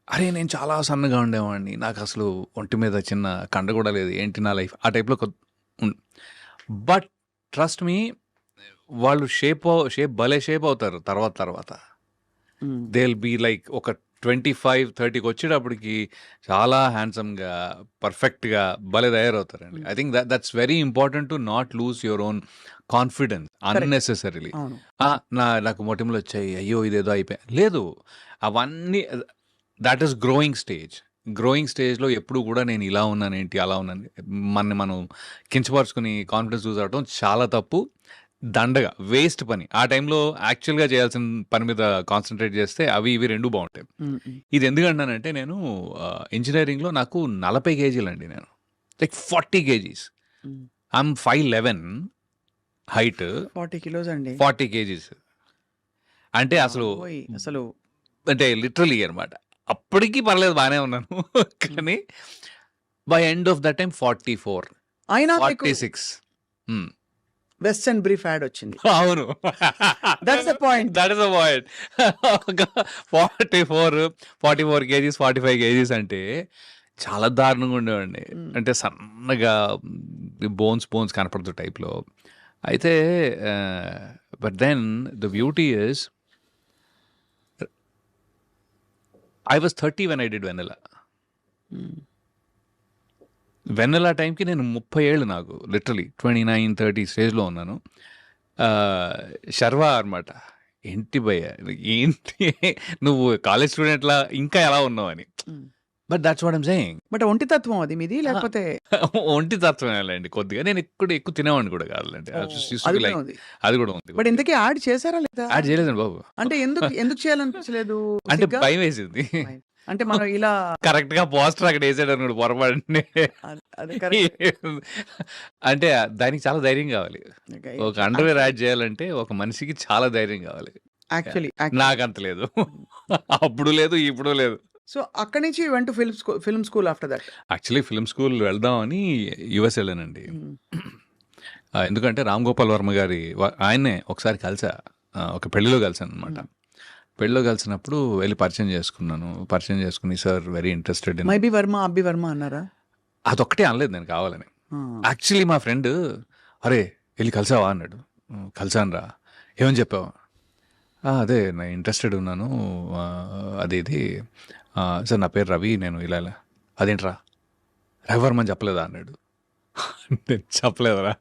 అరే నేను చాలా సన్నగా ఉండేవాడిని, నాకు అసలు ఒంటి మీద చిన్న కండ కూడా లేదు, ఏంటి నా లైఫ్ ఆ టైప్లో. బట్ ట్రస్ట్ మీ, వాళ్ళు షేప్ భలే షేప్ అవుతారు తర్వాత. దే విల్ బీ లైక్ ఒక 25-30కి వచ్చేటప్పటికి చాలా హ్యాండ్సమ్గా, పర్ఫెక్ట్గా భలే తయారవుతారండి. I think that's very important to not lose your own confidence unnecessarily. నాకు మొటిమలు వచ్చాయి, అయ్యో ఇదేదో అయిపోయా, లేదు. అవన్నీ దట్ ఈస్ గ్రోయింగ్ స్టేజ్లో ఎప్పుడు కూడా నేను ఇలా ఉన్నాను ఏంటి, అలా ఉన్నాను, మనం కించపరుచుకుని కాన్ఫిడెన్స్ లూజ్ అవడం చాలా తప్పు, దండగా వేస్ట్ పని. ఆ టైంలో యాక్చువల్గా చేయాల్సిన పని మీద కాన్సన్ట్రేట్ చేస్తే ఇవి రెండు బాగుంటాయి. ఇది ఎందుకంటానంటే నేను ఇంజనీరింగ్లో నాకు 40 కేజీలండి, నేను like 40 kgs. I'm 5'11" height, 40 kilos అండి. 40 కేజీస్ అంటే అసలు అంటే లిటరలీ అనమాట. అప్పటికి పర్లేదు, బాగానే ఉన్నాను. కానీ by end of that time 44, అయినా 46. వెస్టర్న్ బ్రీఫ్ యాడ్ వచ్చింది. అవును, that's the point. 44 kgs, 45 kgs అంటే చాలా దారుణంగా ఉండేవాడిని. అంటే సన్నగా బోన్స్ కనపడుతూ టైప్లో. అయితే but then the beauty is I was 30 when I did Vennela. Vennela టైంకి నేను 30 ఏళ్ళు, నాకు లిటరలీ 29-30 స్టేజ్లో ఉన్నాను. శర్వా అనమాట, ఏంటి భయ్య ఏంటి నువ్వు కాలేజ్ స్టూడెంట్లా ఇంకా ఎలా ఉన్నావు అని. But that's what I'm saying. But ఒంటి తత్వం అది మీది, లేకపోతే ఒంటి తత్వం అండి కొద్దిగా. నేను ఎక్కువ తినేవాడిని కూడా కాదులేండి, అది కూడా ఉంది. బట్ ఇంతకీ యాడ్ చేశారా లేదా? యాడ్ చేయలేదండి బాబు. అంటే ఎందుకు చేయాలనిపించలేదు? అంటే భయం వేసింది. అంటే మనం ఇలా కరెక్ట్ గా పోస్టర్ అక్కడ వేసాడు అనుకోండి పొరపాటుని. అంటే దానికి చాలా ధైర్యం కావాలి. ఒక అండర్వేర్ యాడ్ చేయాలంటే ఒక మనిషికి చాలా ధైర్యం కావాలి. యాక్చువల్లీ నాకంత లేదు, అప్పుడు లేదు, ఇప్పుడు లేదు. సో అక్కడి నుంచి వెంట film school after that. Actually film school వెళ్దామని యుఎస్ వెళ్ళానండి. ఎందుకంటే రామ్ గోపాల్ వర్మ గారి ఆయన్నే ఒకసారి కలిసా, ఒక పెళ్లిలో కలిసాను అనమాట. పెళ్ళిలో కలిసినప్పుడు వెళ్ళి పరిచయం చేసుకుని sir very interested in maybe Varma, అబ్బి వర్మ అన్నారా? అదొక్కటే అనలేదు నేను కావాలని. యాక్చువల్లీ మా ఫ్రెండ్ అరే వెళ్ళి కలిసావా అన్నాడు. కలిసాను రా, ఏమని చెప్పావా? అదే నేను ఇంట్రెస్టెడ్ ఉన్నాను, ఇది సార్ నా పేరు రవి, నేను ఇలా అదేంట్రా రవివర్మ అని చెప్పలేదా అన్నాడు. నేను చెప్పలేదురా.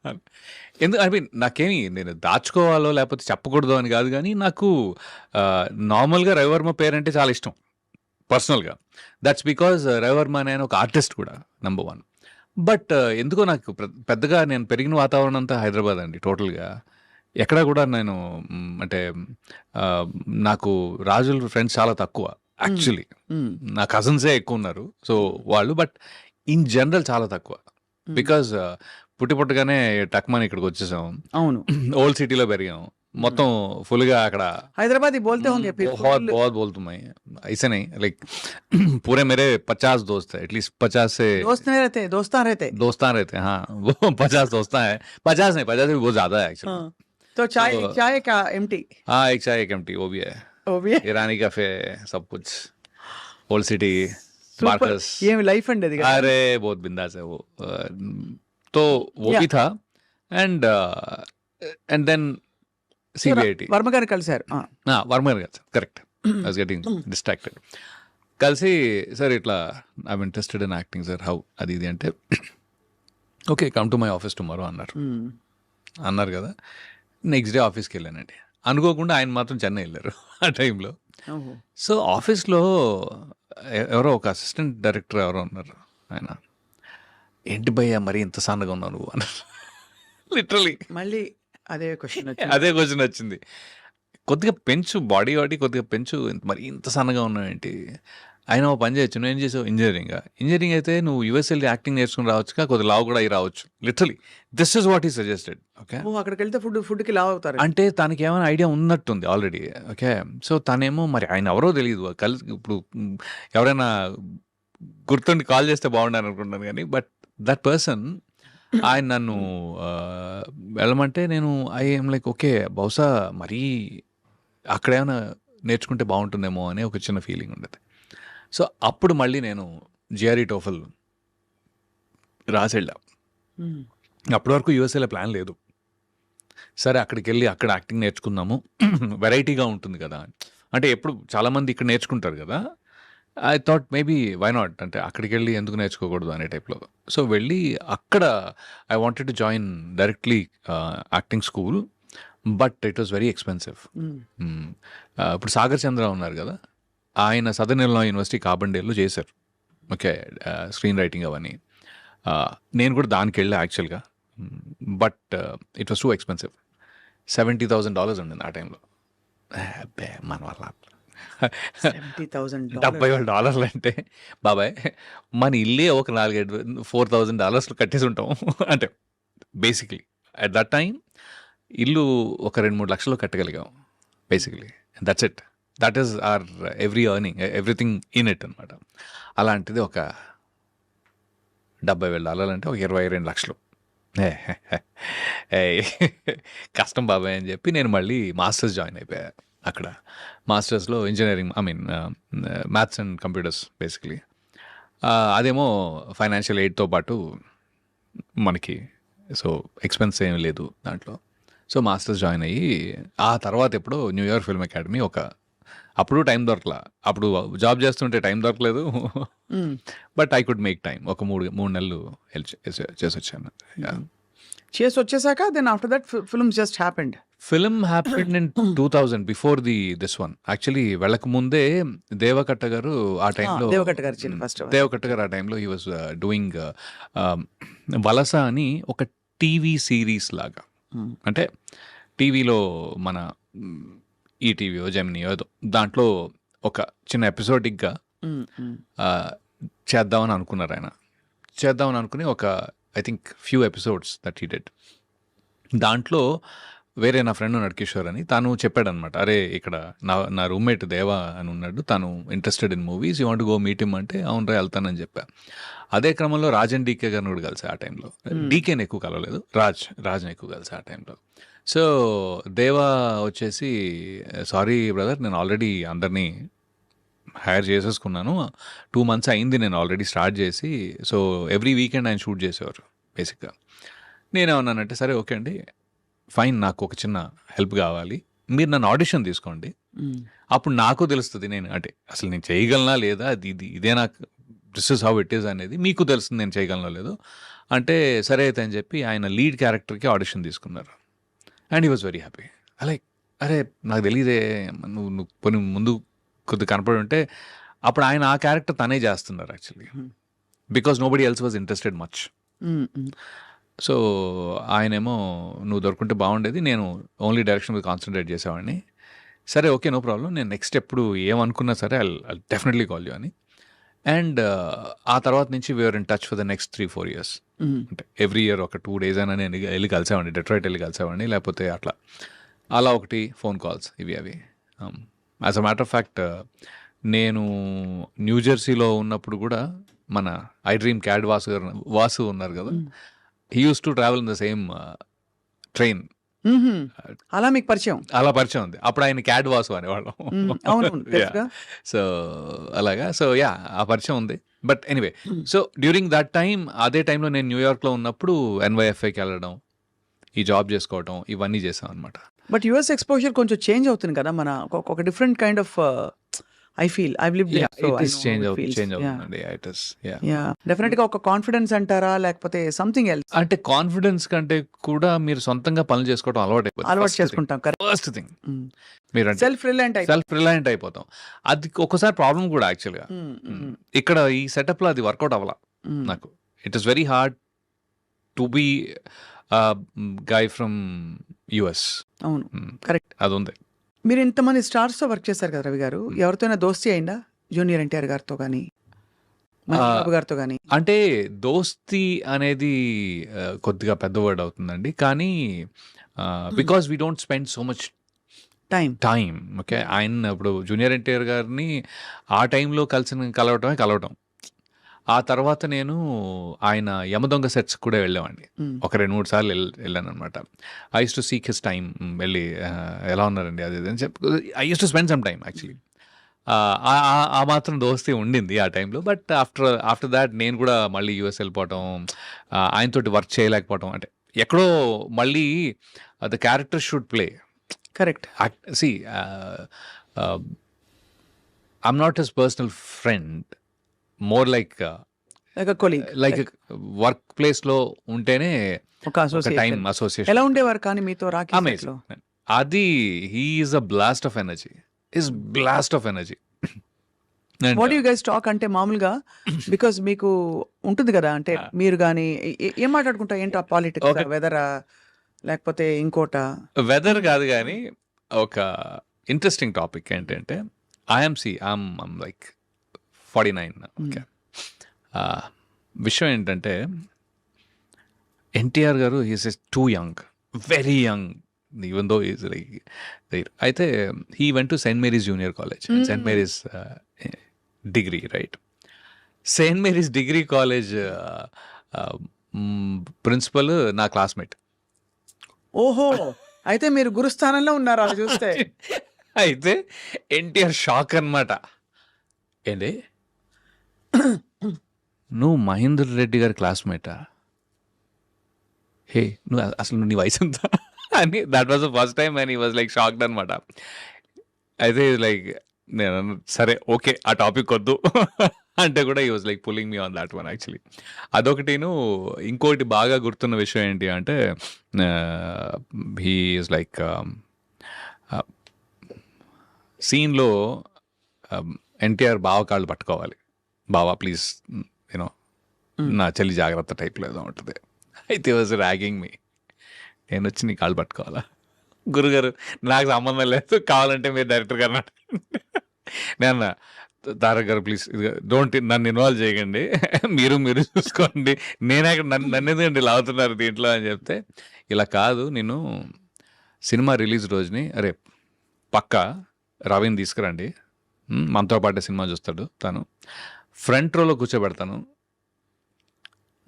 నాకేమి నేను దాచుకోవాలో లేకపోతే చెప్పకూడదు అని కాదు, కానీ నాకు నార్మల్గా రవివర్మ పేరంటే చాలా ఇష్టం పర్సనల్గా. దట్స్ బికాజ్ రవివర్మ నేను ఒక ఆర్టిస్ట్ కూడా, నెంబర్ 1. బట్ ఎందుకో నాకు పెద్దగా నేను పెరిగిన వాతావరణం అంతా హైదరాబాద్ అండి టోటల్గా. ఎక్కడా కూడా నేను అంటే నాకు రాజుల ఫ్రెండ్స్ చాలా తక్కువ యాక్చువల్లీ. మ్మ్. నా కజిన్సే ఎక్కువ ఉన్నారు. సో వాళ్ళు బట్ ఇన్ జనరల్ చాలా తక్కువ. బికాజ్ పుట్టగానే టక్మని ఇక్కడికి వచ్చేసాం. అవును. ఓల్డ్ సిటీలో పెరిగాం. మొత్తం ఫుల్గా అక్కడ హైదరాబాద్ ही बोलते होंगे फिर बहुत बहुत बोलता हूँ मैं, ऐसे नहीं लाइक पूरे मेरे 50 दोस्त है, एटलीस्ट 50 से दोस्त नहीं रहते, दोस्तान रहते। दोस्तान रहते हैं. हाँ वो 50 दोस्तान है, 50 नहीं, 50 से भी बहुत ज्यादा है एक्चुअली. हाँ, तो चाय तो- चाय का एम्प्टी हाँ एक चाय एक एम्प्टी वो भी है. वो भी है। ईरानी कैफे सब कुछ, ओल्ड सिटी, సూపర్. मार्कस. ఏమి లైఫ్ అండి అది కదా. अरे बहुत बिंदास है वो. तो वो Yeah. भी था एंड देन CBIT. వర్మ గారు కలిశారు. వర్మ గారు correct. I was getting distracted. కలిసి సార్ ఇట్లా I'm interested in acting sir, how అది ఇది అంటే okay come to my office tomorrow అన్నారు కదా. నెక్స్ట్ డే ఆఫీస్కి వెళ్ళానండి. అనుకోకుండా ఆయన మాత్రం చెన్నై వెళ్ళారు ఆ టైంలో. సో ఆఫీస్లో ఎవరో ఒక అసిస్టెంట్ డైరెక్టర్ ఎవరో ఉన్నారు. ఆయన ఏంటి భయ్యా మరి ఇంత సన్నగా ఉన్నావు నువ్వు అన్నారు. లిటరలీ మళ్ళీ అదే క్వశ్చన్ అదే క్వశ్చన్ వచ్చింది. కొద్దిగా పెంచు, బాడీ కొద్దిగా పెంచు, మరి ఇంత సన్నగా ఉన్నావు ఏంటి. ఆయన ఓ పని చేయొచ్చు, నువ్వు ఏం చేసావు ఇంజనీరింగ్ అయితే నువ్వు యూఎస్ వెళ్ళి యాక్టింగ్ నేర్చుకుని రావచ్చుగా, కొద్దిగా లావు కూడా అయి రావచ్చు. లిటరలీ దిస్ ఇస్ వాట్ ఈ సజెస్టెడ్. ఓకే అక్కడికి వెళ్తే ఫుడ్కి లావ్ అవుతారు. అంటే తనకి ఏమైనా ఐడియా ఉన్నట్టుంది ఆల్రెడీ. ఓకే సో తనేమో మరి ఆయన ఎవరో తెలియదు. ఇప్పుడు ఎవరైనా గుర్తుండి కాల్ చేస్తే బాగుండాలని అనుకుంటున్నాను కానీ బట్ దట్ పర్సన్ ఆయన నన్ను వెళ్ళమంటే నేను ఐఎమ్ లైక్ ఓకే బహుశా మరీ అక్కడ ఏమైనా నేర్చుకుంటే బాగుంటుందేమో అనే ఒక చిన్న ఫీలింగ్ ఉండేది. సో అప్పుడు మళ్ళీ నేను జిఆర్ఈ టోఫల్ రాసి వెళ్ళా. అప్పటి వరకు యూఎస్ఏలో ప్లాన్ లేదు. సరే అక్కడికి వెళ్ళి అక్కడ యాక్టింగ్ నేర్చుకుందాము, వెరైటీగా ఉంటుంది కదా. అంటే ఎప్పుడు చాలామంది ఇక్కడ నేర్చుకుంటారు కదా. I thought maybe why not, అంటే అక్కడికి వెళ్ళి ఎందుకు నేర్చుకోకూడదు అనే టైప్లో. సో వెళ్ళి అక్కడ I wanted to join directly acting school, but it was very expensive. ఇప్పుడు సాగర్ చంద్ర ఉన్నారు కదా, ఆయన సదర్న్ ఇల్లినాయ్ యూనివర్సిటీ కార్బన్డేల్లో చేశారు. ఓకే స్క్రీన్ రైటింగ్ అవన్నీ. నేను కూడా దానికి వెళ్ళా యాక్చువల్గా, but it was too expensive. $70,000 ఉండింది ఆ టైంలో. మన వల్ల $70,000 అంటే బాబాయ్ మన ఇల్లే ఒక $4,000 కట్టేసి ఉంటాం. అంటే బేసిక్లీ అట్ దట్ టైం ఇల్లు ఒక 2-3 లక్షలు కట్టగలిగాం basically. That's it. That is our every earning, everything in it అనమాట. అలాంటిది ఒక $70,000 అంటే ఒక 22 లక్షలు. కష్టం బాబాయ్ అని చెప్పి నేను మళ్ళీ మాస్టర్స్ జాయిన్ అయిపోయా. అక్కడ మాస్టర్స్లో engineering, I mean maths and computers basically. అదేమో ఫైనాన్షియల్ ఎయిడ్తో పాటు మనకి, సో ఎక్స్పెన్స్ ఏం లేదు దాంట్లో. సో మాస్టర్స్ జాయిన్ అయ్యి ఆ తర్వాత ఎప్పుడో న్యూయార్క్ ఫిల్మ్ అకాడమీ అప్పుడు టైం దొరకలా. అప్పుడు జాబ్ చేస్తుంటే టైం దొరకలేదు, but I could make time. ఒక 3 నెలలు చేసి వచ్చాను. చేసి వచ్చేసాక then after that film just happened. Film happened in 2000 before this one. Actually వెళ్ళక ముందే దేవకట్ట గారు ఆ టైంలో, దేవకట్ట గారు ఆ టైంలో హీ వాజ్ డూయింగ్ వలస అని ఒక టీవీ సిరీస్ లాగా. అంటే టీవీలో మన ఈటీవీయో జెమినియో ఏదో దాంట్లో ఒక చిన్న ఎపిసోడిక్గా చేద్దామని అనుకున్నారు ఆయన. చేద్దామని అనుకుని ఒక I think few episodes that he did. దాంట్లో వేరే నా ఫ్రెండ్ నడ్కిషోర్ అని తను చెప్పాడనమాట, అరే ఇక్కడ నా రూమ్మేట్ దేవా అని ఉన్నాడు, తను interested in movies, you want go meet him అంటే అవునరా వెళ్తానని చెప్పా. అదే క్రమంలో రాజన్ డీకే గారిని కూడా కలిసి ఆ టైంలో. డీకేని ఎక్కువ కలవలేదు, రాజ్ని ఎక్కువ కలిసి ఆ టైంలో. సో దేవా వచ్చేసి సారీ బ్రదర్, నేను ఆల్రెడీ అందరినీ హైర్ చేసేసుకున్నాను, 2 months అయింది నేను ఆల్రెడీ స్టార్ట్ చేసి. సో ఎవ్రీ వీకెండ్ ఆయన షూట్ చేసేవారు బేసిక్గా. నేనేమన్నానంటే సరే ఓకే అండి ఫైన్, నాకు ఒక చిన్న హెల్ప్ కావాలి, మీరు నన్ను ఆడిషన్ తీసుకోండి, అప్పుడు నాకు తెలుస్తుంది నేను అంటే అసలు నేను చేయగలనా లేదా, ఇదే నాకు this is how it is అనేది మీకు తెలుస్తుంది నేను చేయగలనా లేదో అంటే. సరే అయితే అని చెప్పి ఆయన లీడ్ క్యారెక్టర్కి ఆడిషన్ తీసుకున్నారు. And he was very happy. అరే నాకు తెలియదే, నువ్వు కొన్ని ముందు కొద్దిగా కనపడి ఉంటే. అప్పుడు ఆయన ఆ క్యారెక్టర్ తనే చేస్తున్నారు actually, because nobody else was interested much. So ఆయనేమో నువ్వు దొరుకుంటే బాగుండేది, నేను ఓన్లీ డైరెక్షన్ మీద కాన్సన్ట్రేట్ చేసేవాడిని, సరే ఓకే నో ప్రాబ్లం, నేను నెక్స్ట్ ఎప్పుడు ఏమనుకున్నా సరే ఐ డెఫినెట్లీ కాల్ యూ అని. అండ్ ఆ తర్వాత నుంచి we are in touch for the next 3-4 years. అంటే ఎవ్రీ ఇయర్ ఒక 2 days అయినా నేను వెళ్ళి కలిసేవాడిని, డెట్రాయిట్ వెళ్ళి కలిసేవాడిని, లేకపోతే అలా ఒకటి ఫోన్ కాల్స్ ఇవి అవి. As a matter of fact నేను న్యూజెర్సీలో ఉన్నప్పుడు కూడా మన ఐ డ్రీమ్ క్యాడ్ వాసు ఉన్నారు కదా, he use to travel in the same train. అలా మీకు పరిచయం. అలా పరిచయం ఉంది. అప్పుడు ఆయన క్యాడ్ వాసు అనేవాళ్ళం. అవును తెలుసుగా. సో అలాగా, సో యా ఆ పరిచయం ఉంది. But anyway, so during that time, అదే టైంలో నేను న్యూయార్క్లో ఉన్నప్పుడు NYFAకి వెళ్ళడం, ఈ జాబ్ చేసుకోవడం, ఇవన్నీ చేసాం అనమాట. బట్ యుఎస్ ఎక్స్పోజర్ కొంచెం చేంజ్ అవుతుంది కదా, మన ఒక different kind of I feel I lived there, so I know change how it feels. అవుతుందండి. ఇట్ ఇస్ యా డెఫినెట్ గా ఒక కాన్ఫిడెన్స్ అంటారా, లేకపోతే సంథింగ్ ఎల్స్? అంటే కాన్ఫిడెన్స్ కంటే కూడా మీరు సొంతంగా పనులు చేసుకోవడం అలవాటు చేసుకుంటాం. ఫస్ట్ థింగ్ మీరు సెల్ఫ్ రిలయంట్ అయిపోతాం. అది ఒక్కసారి ప్రాబ్లం కూడా యాక్చువల్గా. ఇక్కడ ఈ సెటప్ లో అది వర్కౌట్ అవ్వాల నాకు. It is very hard to be guy from US. అవును కరెక్ట్. అది ఉంది. మీరు ఇంతమంది స్టార్స్ తో వర్క్ చేశారు కదా రవి గారు, ఎవరితోనైనా దోస్తీ అయిందా? జూనియర్ NTR గారితో కానీ, బాబు గారితో కానీ? అంటే దోస్తి అనేది కొద్దిగా పెద్ద వర్డ్ అవుతుందండి, కానీ because we don't spend so much time. Okay, ఆయన ఇప్పుడు జూనియర్ NTR గారిని ఆ టైంలో కలవటం. ఆ తర్వాత నేను ఆయన యమదొంగ సెట్స్ కూడా వెళ్ళేవాడిని, ఒక 2-3 సార్లు వెళ్ళాను అనమాట. I use to seek his time, వెళ్ళి ఎలా ఉన్నారండి అది అని చెప్పి I use to spend some time actually. ఆ మాత్రం దోస్తీ ఉండింది ఆ టైంలో. బట్ ఆఫ్టర్ దాట్ నేను కూడా మళ్ళీ US వెళ్ళిపోవటం, ఆయనతోటి వర్క్ చేయలేకపోవటం, అంటే ఎక్కడో మళ్ళీ the character should play. Correct. See, I'm not his personal friend, more like work place లో ఉంటేనే ఒక టైం అసోసియేషన్. ఎలా ఉండేవారు కానీ మీతో రాకీ? అది he is a blast of energy. What you guys talk అంటే మామూలుగా, బికాజ్ మీకు ఉంటుంది కదా, అంటే మీరు కానీ ఏం మాట్లాడుకుంటారు? ఏంటో పాలిటిక్స్, వెదరా, లేకపోతే ఇంకోట? వెదర్ కాదు కానీ ఒక ఇంట్రెస్టింగ్ టాపిక్ ఏంటంటే ఐఎమ్ లైక్ 49. ఓకే, విషయం ఏంటంటే NTR garu he's too young, very young, even though is like అయితే he went to Saint Mary's junior college, Saint Mary's degree, right? Saint Mary's degree college principal నా classmate. ఓహో, అయితే మీరు గురుస్థానంలో ఉన్నారు అలా చూస్తే. అయితే NTR షాక్ అన్నమాట. ఏంటి నువ్వు మహేందర్ రెడ్డి గారి క్లాస్మేటా? హే, నువ్వు నీ వయసు ఎంత అని, that was the first time and he was like shocked అనమాట. అయితే లైక్ నేను సరే ఓకే ఆ టాపిక్ వద్దు అంటే కూడా he was like pulling me on that one actually. అదొకటిను. ఇంకోటి బాగా గుర్తున్న విషయం ఏంటి అంటే హీ ఈజ్ లైక్ సీన్లో NTR బావ కాళ్ళు పట్టుకోవాలి, బావా ప్లీజ్ యూనో నా చెల్లి జాగ్రత్త టైప్లో ఏదో ఉంటుంది. అయితే వాజ్ ర్యాగింగ్ మీ. నేను వచ్చి నీ కాళ్ళు పట్టుకోవాలా? గురుగారు నాకు సంబంధం లేదు, కావాలంటే మీరు డైరెక్టర్ గారు నేను తారక్ గారు ప్లీజ్ డోంట్ నన్ను ఇన్వాల్వ్ చేయకండి, మీరు చూసుకోండి, నన్ను ఎందుకండి లాగుతున్నారు దీంట్లో అని చెప్తే, ఇలా కాదు నేను సినిమా రిలీజ్ రోజుని అరే పక్కా రవిని తీసుకురండి, మనతో పాటే సినిమా చూస్తాడు, తను ఫ్రంట్ రోలో కూర్చోబెడతాను,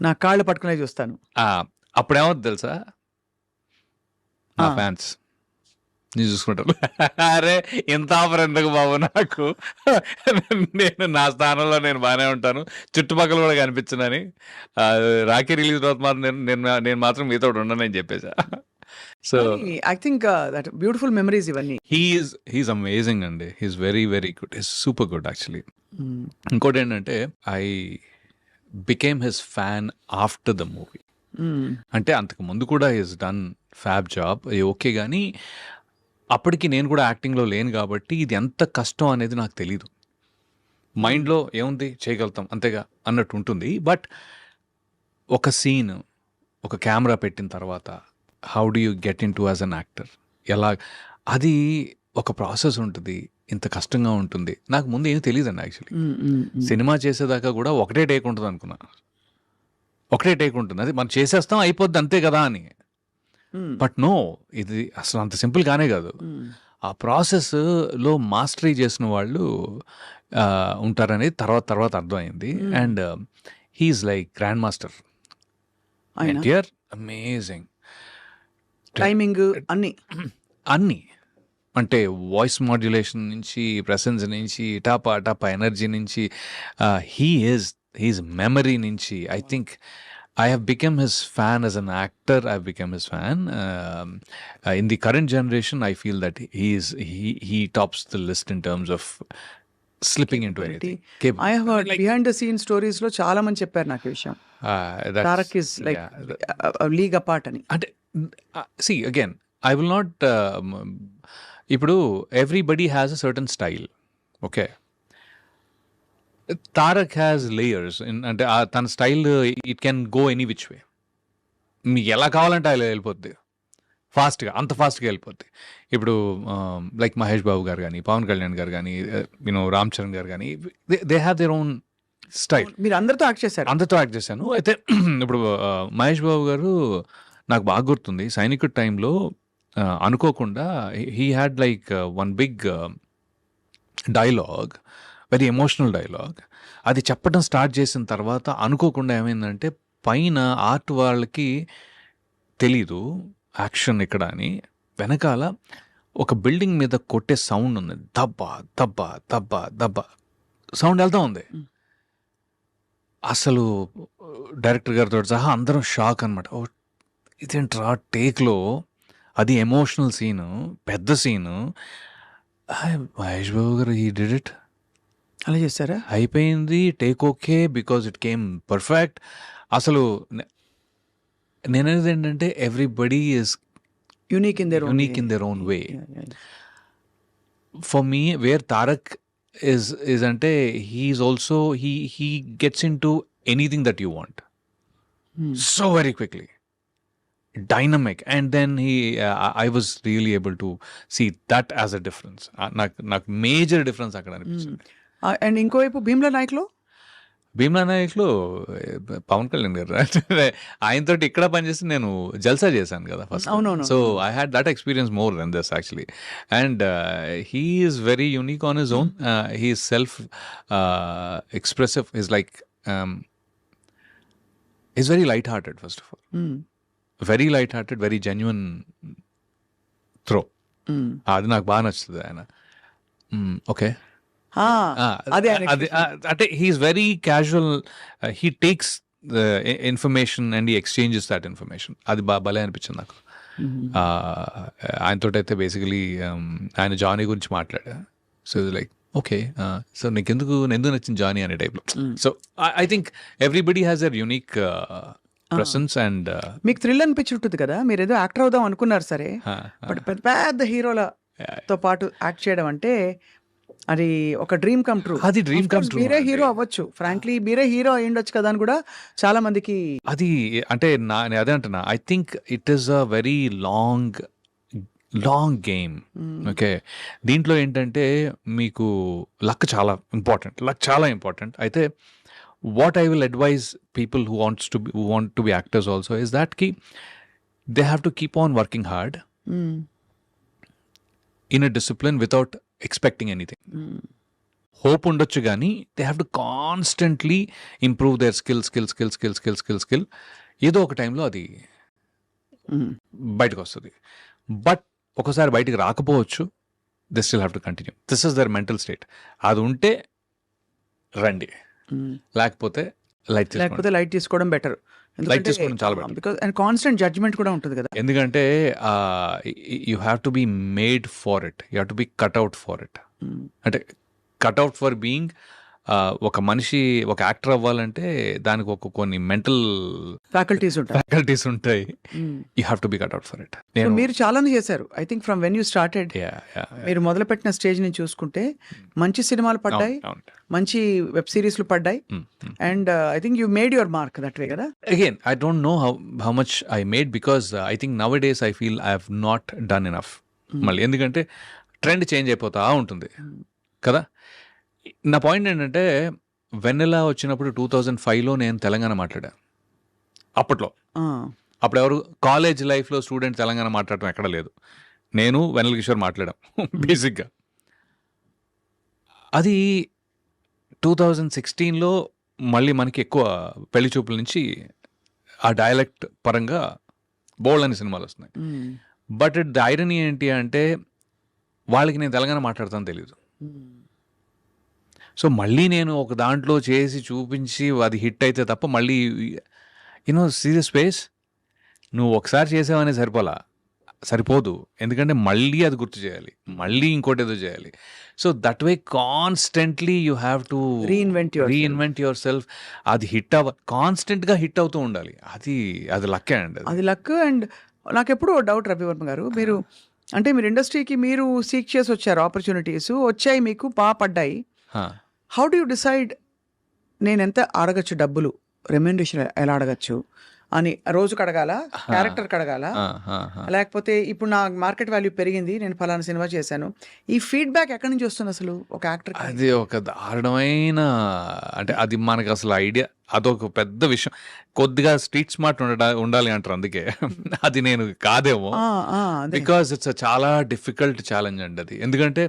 నా కాళ్ళు పట్టుకునే చూస్తాను. అప్పుడేమవుతుంది తెలుసా, నా ఫ్యాన్స్ నీ చూసుకుంటారు. అరే ఇంత ఆఫర్ ఎందుకు బాబు నాకు, నేను నా స్థానంలో నేను బాగానే ఉంటాను, చుట్టుపక్కల కూడా కనిపించనని. రాఖీ రిలీజ్ తర్వాత మాత్రం నేను మాత్రం మీతో ఉండనని చెప్పేసా. So I think that beautiful memories ఇవన్నీ. హీఈస్ అమేజింగ్ అండి, he's very very good, he's super good actually. ఇంకోటి ఏంటంటే I became his fan after the movie. అంటే అంతకు ముందు కూడా he's done fab job, okay, కానీ అప్పటికి నేను కూడా యాక్టింగ్లో లేను కాబట్టి ఇది ఎంత కష్టం అనేది నాకు తెలీదు. మైండ్లో ఏముంది చేయగలుగుతాం అంతేగా అన్నట్టు ఉంటుంది. బట్ ఒక సీన్, ఒక కెమెరా పెట్టిన తర్వాత how do you get in to as an actor, ఎలా అది ఒక ప్రాసెస్ ఉంటుంది, ఇంత కష్టంగా ఉంటుంది. నాకు ముందు ఏం తెలియదండి యాక్చువల్లీ. సినిమా చేసేదాకా కూడా ఒకటే టేక్ ఉంటుంది అనుకున్నా. ఒకటే టేక్ ఉంటుంది, అది మనం చేసేస్తాం అయిపోద్ది అంతే కదా అని. బట్ నో, ఇది అసలు అంత సింపుల్ గానే కాదు. ఆ ప్రాసెస్లో మాస్టరీ చేసిన వాళ్ళు ఉంటారనేది తర్వాత అర్థమైంది. And he is like grand master. NTR amazing timing అన్నీ, అంటే వాయిస్ మాడ్యులేషన్ నుంచి, ప్రెసెన్స్ నుంచి, టాపా ఎనర్జీ నుంచి, హీఈస్ మెమరీ నుంచి. I think I have become his fan as an actor. I've become his fan. In the current generation, I feel that he tops the list in terms of slipping into anything. I have heard behind the scene stories లో చాలా మంది చెప్పారు నాకు ఈ విషయం. Tarak is like league apart అని. అంటే see again, I will not ఇప్పుడు everybody has a certain style. Okay, Tarak has layers. అంటే తన style it can go any which way. మీకు ఎలా కావాలంటే అలా వెళ్ళిపోద్ది, అంత ఫాస్ట్గా వెళ్ళిపోద్ది. ఇప్పుడు లైక్ మహేష్ బాబు గారు కానీ, పవన్ కళ్యాణ్ గారు కానీ, రామ్ చరణ్ గారు కానీ, they have their own style. మీరు అందరితో యాక్ట్ చేశాను. అయితే ఇప్పుడు మహేష్ బాబు గారు నాకు బాగా గుర్తుంది, సైనికుడి టైంలో అనుకోకుండా he had like one big dialogue, very emotional dialogue. అది చెప్పడం స్టార్ట్ చేసిన తర్వాత అనుకోకుండా ఏమైందంటే, పైన ఆర్ట్ వాళ్ళకి తెలీదు యాక్షన్ ఇక్కడ అని, వెనకాల ఒక బిల్డింగ్ మీద కొట్టే సౌండ్ ఉంది, దబ్బా దబ్బా దబ్బా దబ్బా సౌండ్ వెళ్తా ఉంది. అసలు డైరెక్టర్ గారితో సహా అందరం షాక్ అనమాట. ఓ ఇదేంట్రా టేక్లో, అది ఎమోషనల్ సీను, పెద్ద సీను. మహేష్ బాబు గారు హీ డిడ్ ఇట్. అలా చేస్తారా? అయిపోయింది, take okay, because it came perfect. అసలు నేనేది ఏంటంటే, everybody is unique in their own way. For me wear Tarak is అంటే he's also he gets into anything that you want so very quickly, dynamic, and then I was really able to see that as a difference. నాకు major difference అక్కడ అనిపించింది. And ఇంకోవైపు భీమ్లా నాయక్లో పవన్ కళ్యాణ్ గారు ఆయనతో ఇక్కడ పనిచేసి నేను జల్సా చేశాను కదా first. So I had that experience more than this actually. And he is very unique on his own. He is self expressive. Is like is very light hearted first of all. Very light hearted, very genuine through. అది నాకు బాగా నచ్చుతుంది ఆయన. Okay, అంటే he is very casual. He takes information and he exchanges that information. అది భలే అనిపించింది నాకు. ఆయనతో అయితే బేసికలీ ఆయన జానీ గురించి మాట్లాడా. సో లైక్ ఓకే, సో ఎందుకు నచ్చింది జానీ అనే టైప్లో. So I think everybody has their unique presence. And మీకు థ్రిల్ అనిపించి ఉంటుంది కదా, మీరు ఏదో యాక్టర్ అవుదాం అనుకున్నారు సరే, బట్ పెద్ద హీరోలతో పాటు యాక్ట్ చేయడం అంటే అది ఒక డ్రీమ్ కమ్ ట్రూ. అది డ్రీమ్ కమ్ ట్రూ. మీరే హీరో అవ్వచ్చు, ఫ్రాంక్లీ మీరే హీరో అయ్యుండొచ్చు కదా అని కూడా చాలా మందికి అది అంటే అదే అంటున్నా. I think it is a very long game. Okay, దీంట్లో ఏంటంటే మీకు లక్ చాలా ఇంపార్టెంట్. అయితే what I will advise people who want to be actors also is that they have to keep on working hard in a discipline without expecting anything. Hope ఉండొచ్చు కానీ they have to constantly improve their skill. ఏదో ఒక టైంలో అది బయటకు వస్తుంది. But ఒకసారి బయటకు రాకపోవచ్చు, they still have to continue. This is their mental state. అది ఉంటే రండి, లేకపోతే లైట్ తీసుకోవడం బెటర్. లైట్ తీసుకోవడం చాలా better. Because and constant judgement కూడా ఉంటుంది కదా. ఎందుకంటే you have to be made for it, you have to be cut out for it. అంటే కట్అవుట్ ఫర్ బీయింగ్ ఒక మనిషి ఒక యాక్టర్ అవ్వాలంటే దానికి కొన్ని మెంటల్ ఫ్యాకల్టీస్ ఉంటాయి. You have to be cut out for it. మీరు చాలానే చేశారు. I think from when you started, మీరు మొదలుపెట్టిన స్టేజ్ నుంచి చూసుకుంటే మంచి సినిమాలు పడ్డాయి, మంచి వెబ్ సిరీస్లు పడ్డాయి, and I think you made your mark that way కదా. Again I don't know how much I made, because I think nowadays I feel I have not done enough. మళ్ళీ ఎందుకంటే ట్రెండ్ చేంజ్ అయిపోతా ఉంటుంది కదా. నా point ఏంటంటే వెన్నెలా వచ్చినప్పుడు 2005లో నేను తెలంగాణ మాట్లాడా. అప్పట్లో అప్పుడు ఎవరు కాలేజ్ లైఫ్లో స్టూడెంట్ తెలంగాణ మాట్లాడటం ఎక్కడ లేదు. నేను వెన్నెల కిషోర్ మాట్లాడాం బేసిక్గా. అది 2016లో మళ్ళీ మనకి ఎక్కువ పెళ్లి చూపుల నుంచి ఆ డైలెక్ట్ పరంగా బోల్డ్ అనే సినిమాలు వస్తున్నాయి. బట్ ద ఐరనీ ఏంటి అంటే వాళ్ళకి నేను తెలంగాణ మాట్లాడతాను తెలీదు. సో మళ్ళీ నేను ఒక దాంట్లో చేసి చూపించి అది హిట్ అయితే తప్ప మళ్ళీ సీరియస్ స్పేస్ నువ్వు ఒకసారి చేసావనే సరిపోదు. ఎందుకంటే మళ్ళీ అది గుర్తు చేయాలి, మళ్ళీ ఇంకోటి ఏదో చేయాలి. So that way constantly you have to reinvent your self. అది కాన్స్టెంట్గా హిట్ అవుతూ ఉండాలి. అది లక్కే అండి. అది లక్. అండ్ నాకు ఎప్పుడు డౌట్ రవివర్మ గారు, మీరు ఇండస్ట్రీకి మీరు సీక్ చేసి వచ్చారు, ఆపర్చునిటీస్ వచ్చాయి, మీకు బాగా పడ్డాయి. హౌ డు యూ డిసైడ్ నేను ఎంత అడగచ్చు, డబ్బులు రెమ్యునరేషన్ ఎలా అడగచ్చు అని? రోజుకు అడగాల, క్యారెక్టర్కి అడగాల, లేకపోతే ఇప్పుడు నా మార్కెట్ వాల్యూ పెరిగింది, నేను ఫలానా సినిమా చేశాను, ఈ ఫీడ్బ్యాక్ ఎక్కడి నుంచి వస్తుంది అసలు ఒక యాక్టర్? అది ఒక దారుణమైన, అంటే అది మనకు అసలు ఐడియా, అదొక పెద్ద విషయం. కొద్దిగా స్ట్రీట్ స్మార్ట్ ఉండాలి అంటారు, అందుకే అది నేను కాదేమో. బికాజ్ ఇట్స్ చాలా డిఫికల్ట్ ఛాలెంజ్ అండి అది. ఎందుకంటే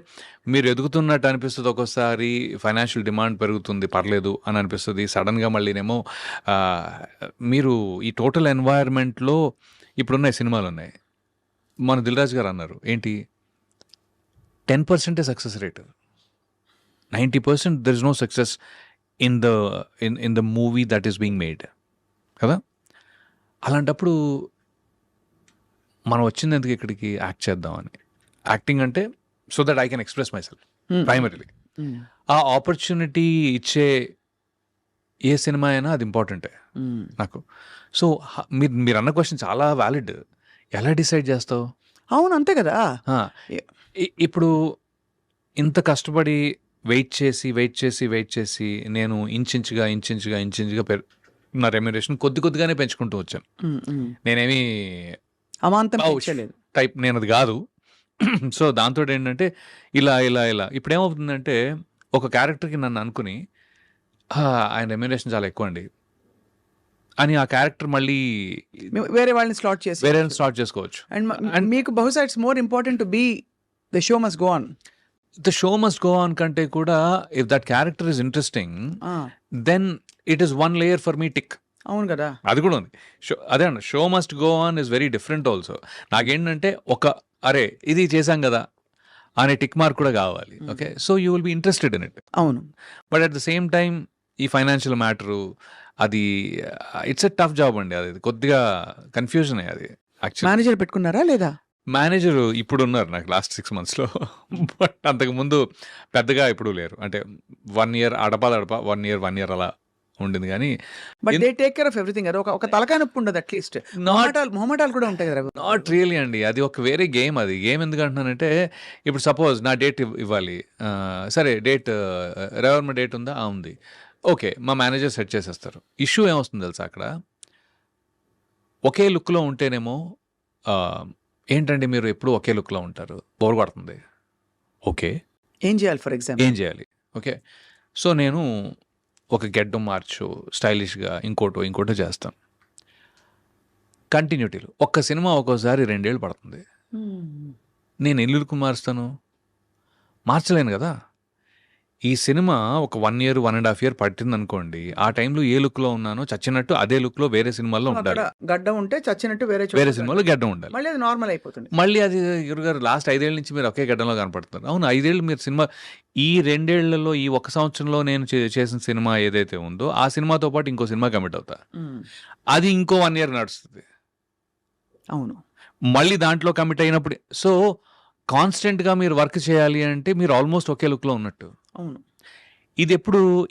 మీరు ఎదుగుతున్నట్టు అనిపిస్తుంది, ఒక్కోసారి ఫైనాన్షియల్ డిమాండ్ పెరుగుతుంది, పర్లేదు అని అనిపిస్తుంది. సడన్గా మళ్ళీనేమో మీరు ఈ టోటల్ ఎన్వైర్న్మెంట్లో ఇప్పుడున్న సినిమాలు ఉన్నాయి. మన దిల్ రాజు గారు అన్నారు ఏంటి, 10% success rate, 90% there is no success in the movie that is being made కదా. అలాంటప్పుడు మనం వచ్చింది ఎందుకు ఇక్కడికి? యాక్ట్ చేద్దామని. యాక్టింగ్ అంటే so that I can express my self primarily. ఆ ఆపర్చునిటీ ఇచ్చే ఏ సినిమా అయినా అది ఇంపార్టెంటే నాకు. సో మీరు అన్న క్వశ్చన్ చాలా వ్యాలిడ్. ఎలా డిసైడ్ చేస్తావు? అవును, అంతే కదా. ఇప్పుడు ఇంత కష్టపడి వెయిట్ చేసి నేను ఇంచుగా నా రెమ్యునరేషన్ కొద్దిగానే పెంచుకుంటూ వచ్చాను. నేనేమి అమాంతం టైప్, నేను అది కాదు. సో దాంతో ఏంటంటే ఇలా ఇప్పుడు ఏమవుతుందంటే ఒక క్యారెక్టర్కి నన్ను అనుకుని ఆయన రెమ్యునరేషన్ చాలా ఎక్కువ అండి అని ఆ క్యారెక్టర్ మళ్ళీ వేరే వాళ్ళని స్లాట్ చేసుకోవచ్చు. అండ్ మీకు బహుశా it's more important to be the show must go on. The show must go on కంటే కూడా if that character is interesting, then it is one layer for me tick. అవును కదా, అది కూడా ఉంది. అదే అండి, show must go on is very different also. నాకేంటంటే అరే ఇది చేశాం కదా అనే టిక్ మార్క్ కూడా కావాలి. Okay, so you will be interested in it. అవును. But at the same time ఈ ఫైనాన్షియల్ మ్యాటరు అది ఇట్స్ ఎ టఫ్ జాబ్ అండి. అది కొద్దిగా కన్ఫ్యూజన్ అది. యాక్చువల్లీ మేనేజర్ పెట్టుకున్నారా లేదా? మేనేజర్ ఇప్పుడు ఉన్నారు నాకు లాస్ట్ 6 monthsలో. బట్ అంతకుముందు పెద్దగా ఇప్పుడు లేరు. అంటే 1 year అడప 1 year అలా ఉండింది. కానీ but they take care of everything. అది ఒక తలకాయ నొప్పి ఉండదు, అట్లీస్ట్ మొహమాటాలు కూడా ఉంటాయి కదా. నాట్ రియలీ అండి, అది ఒక వేరే గేమ్. అది గేమ్ ఎందుకు అంటున్నానంటే ఇప్పుడు సపోజ్ నా డేట్ ఇవ్వాలి, సరే డేట్ రెవర్మ డేట్ ఉందా? ఉంది. ఓకే, మా మేనేజర్ సెట్ చేసేస్తారు. ఇష్యూ ఏమొస్తుంది తెలుసా అక్కడ, ఒకే లుక్లో ఉంటేనేమో ఏంటండి మీరు ఎప్పుడు ఒకే లుక్లో ఉంటారు, బోర్ కొడుతుంది. ఓకే, ఏం చేయాలి? ఫర్ ఎగ్జాంపుల్ ఏం చేయాలి? ఓకే, సో నేను ఒక గెడ్డం మార్చు, స్టైలిష్గా ఇంకోటో చేస్తాను. కంటిన్యూటీలు ఒక్క సినిమా ఒక్కోసారి 2 years పడుతుంది. నేను ఎన్ని లుక్ మార్చలేను కదా. ఈ సినిమా ఒక 1 year 1.5 years పట్టింది అనుకోండి, ఆ టైంలో ఏ లుక్లో ఉన్నానో చచ్చినట్టు అదే లుక్లో వేరే సినిమాల్లో ఉండాలి. గడ్డం ఉంటే చచ్చినట్టు వేరే సినిమాలో గడ్డం ఉండాలి. మళ్ళీ అది నార్మల్ అయిపోతుంది. మళ్ళీ అది గురుగారు లాస్ట్ 5 years నుంచి మీరు ఒకే గడ్డంలో కనపడుతున్నారు. అవును, 5 years మీరు సినిమా, ఈ 2 years ఈ 1 సంవత్సరంలో నేను చేసిన సినిమా ఏదైతే ఉందో ఆ సినిమాతో పాటు ఇంకో సినిమా కమిట్ అవుతా, అది ఇంకో 1 year నడుస్తుంది. అవును, మళ్ళీ దాంట్లో కమిట్ అయినప్పుడు సో కాన్స్టెంట్గా మీరు వర్క్ చేయాలి అంటే మీరు ఆల్మోస్ట్ ఒకే లుక్లో ఉన్నట్టు. అవును. ఇది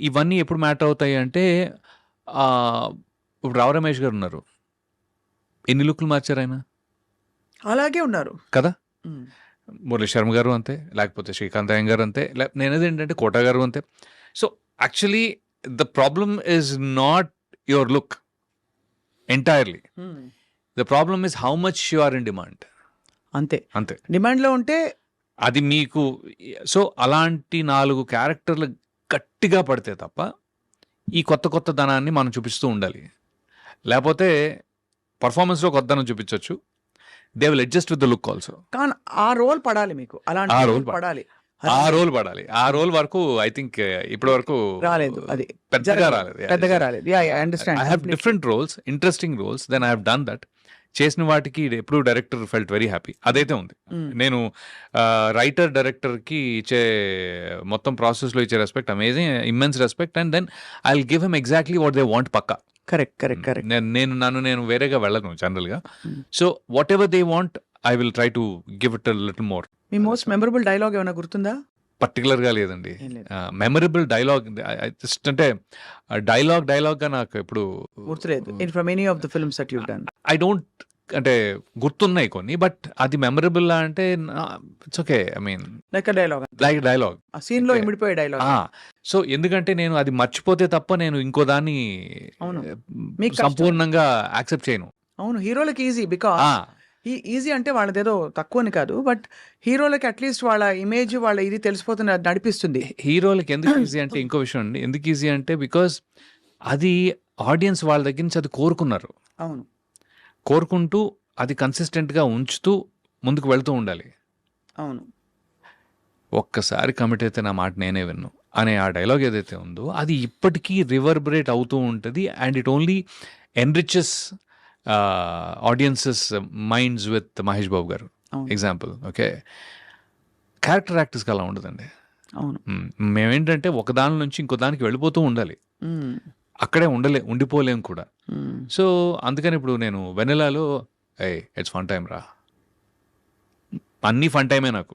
ఇవన్నీ ఎప్పుడు మ్యాటర్ అవుతాయి అంటే ఇప్పుడు రావు రమేష్ గారు ఉన్నారు, ఎన్ని లుక్లు మార్చారు ఆయన? అలాగే ఉన్నారు కదా. మురళీ శర్మ గారు అంతే, లేకపోతే శ్రీకాంత్ అయ్యం గారు అంతే, నేనేది ఏంటంటే కోట గారు అంతే. So actually the problem is not your look entirely, the problem is how much you are in demand. అంతే. డిమాండ్లో ఉంటే అది మీకు సో అలాంటి 4 క్యారెక్టర్లు గట్టిగా పడితే తప్ప ఈ కొత్త కొత్త ధనాన్ని మనం చూపిస్తూ ఉండాలి. లేపోతే పర్ఫార్మెన్స్‌లో కొత్తదనం చూపించొచ్చు. They will adjust with the look also. కానీ ఆ రోల్ పడాలి మీకు. అలాంటి ఆ రోల్ రోల్ పడాలి. ఆ రోల్ పడాలి. ఆ రోల్ వరకు ఐ థింక్ ఇప్పటి వరకు రాలేదు. అది పెద్దగా రాలేదు. పెద్దగా రాలేదు. I understand. I have different roles, interesting roles, then I have done that. చేసిన వాటికి ఎప్పుడు డైరెక్టర్ ఫెల్ట్ వెరీ హ్యాపీ. అదైతే ఉంది. నేను రైటర్ డైరెక్టర్కి ఇచ్చే మొత్తం ప్రాసెస్లో ఇచ్చే respect amazing, immense respect. And then I will give him exactly what they want పక్కా. కరెక్ట్. నేను వేరేగా వెళ్ళను జనరల్గా. So whatever they want I will try to give it little more. మీ మోస్ట్ మెమరబుల్ డైలాగ్ ఏమైనా గుర్తుందా? పర్టికులర్గా లేదండి. ఏం లేదు. మెమరబుల్ డైలాగ్ జస్ట్ అంటే డైలాగ్గా నాకు ఎప్పుడు గుర్తులేదు. From any of the films that you done. I don't అంటే గుర్తున్నాయి కొన్ని, బట్ అది మెమరబుల్ అంటే it's okay. I mean like dialogue. Dialogue ఆ సీన్ లో ఇమిడిపోయే డైలాగ్. సో ఎందుకంటే నేను అది మర్చిపోతే తప్ప నేను ఇంకో దాన్ని అవును. మీకు కష్టం. సంపూర్ణంగా యాక్సెప్ట్ చేయను. అవును, హీరోలకి ఈజీ. బికాస్ ఈజీ అంటే వాళ్ళదేదో తక్కువని కాదు, బట్ హీరోలకి అట్లీస్ట్ వాళ్ళ ఇమేజ్ వాళ్ళ ఇది తెలిసిపోతున్న నడిపిస్తుంది. హీరోలకి ఎందుకు ఈజీ అంటే ఇంకో విషయం అండి. ఎందుకు ఈజీ అంటే బికాజ్ అది ఆడియన్స్ వాళ్ళ దగ్గర నుంచి అది కోరుకున్నారు. అవును. కోరుకుంటూ అది కన్సిస్టెంట్గా ఉంచుతూ ముందుకు వెళ్తూ ఉండాలి. అవును. ఒక్కసారి కమిట్ అయితే నా మాట నేనే విన్ను అనే ఆ డైలాగ్ ఏదైతే ఉందో అది ఇప్పటికీ రివర్బరేట్ అవుతూ ఉంటుంది. And it only enriches audiences minds with Mahesh Babu garu అవును. ఎగ్జాంపుల్. ఓకే, క్యారెక్టర్ యాక్టర్స్కి అలా ఉండదండి. అవును. మేమేంటంటే ఒక దాని నుంచి ఇంకో దానికి వెళ్ళిపోతూ ఉండాలి. మ్మ్. అక్కడే ఉండిపోలేం కూడా. మ్మ్. సో అందుకని ఇప్పుడు నేను వెన్నెలాలో ఇట్స్ ఫన్ టైం రా, అన్నీ ఫన్ టైమే నాకు,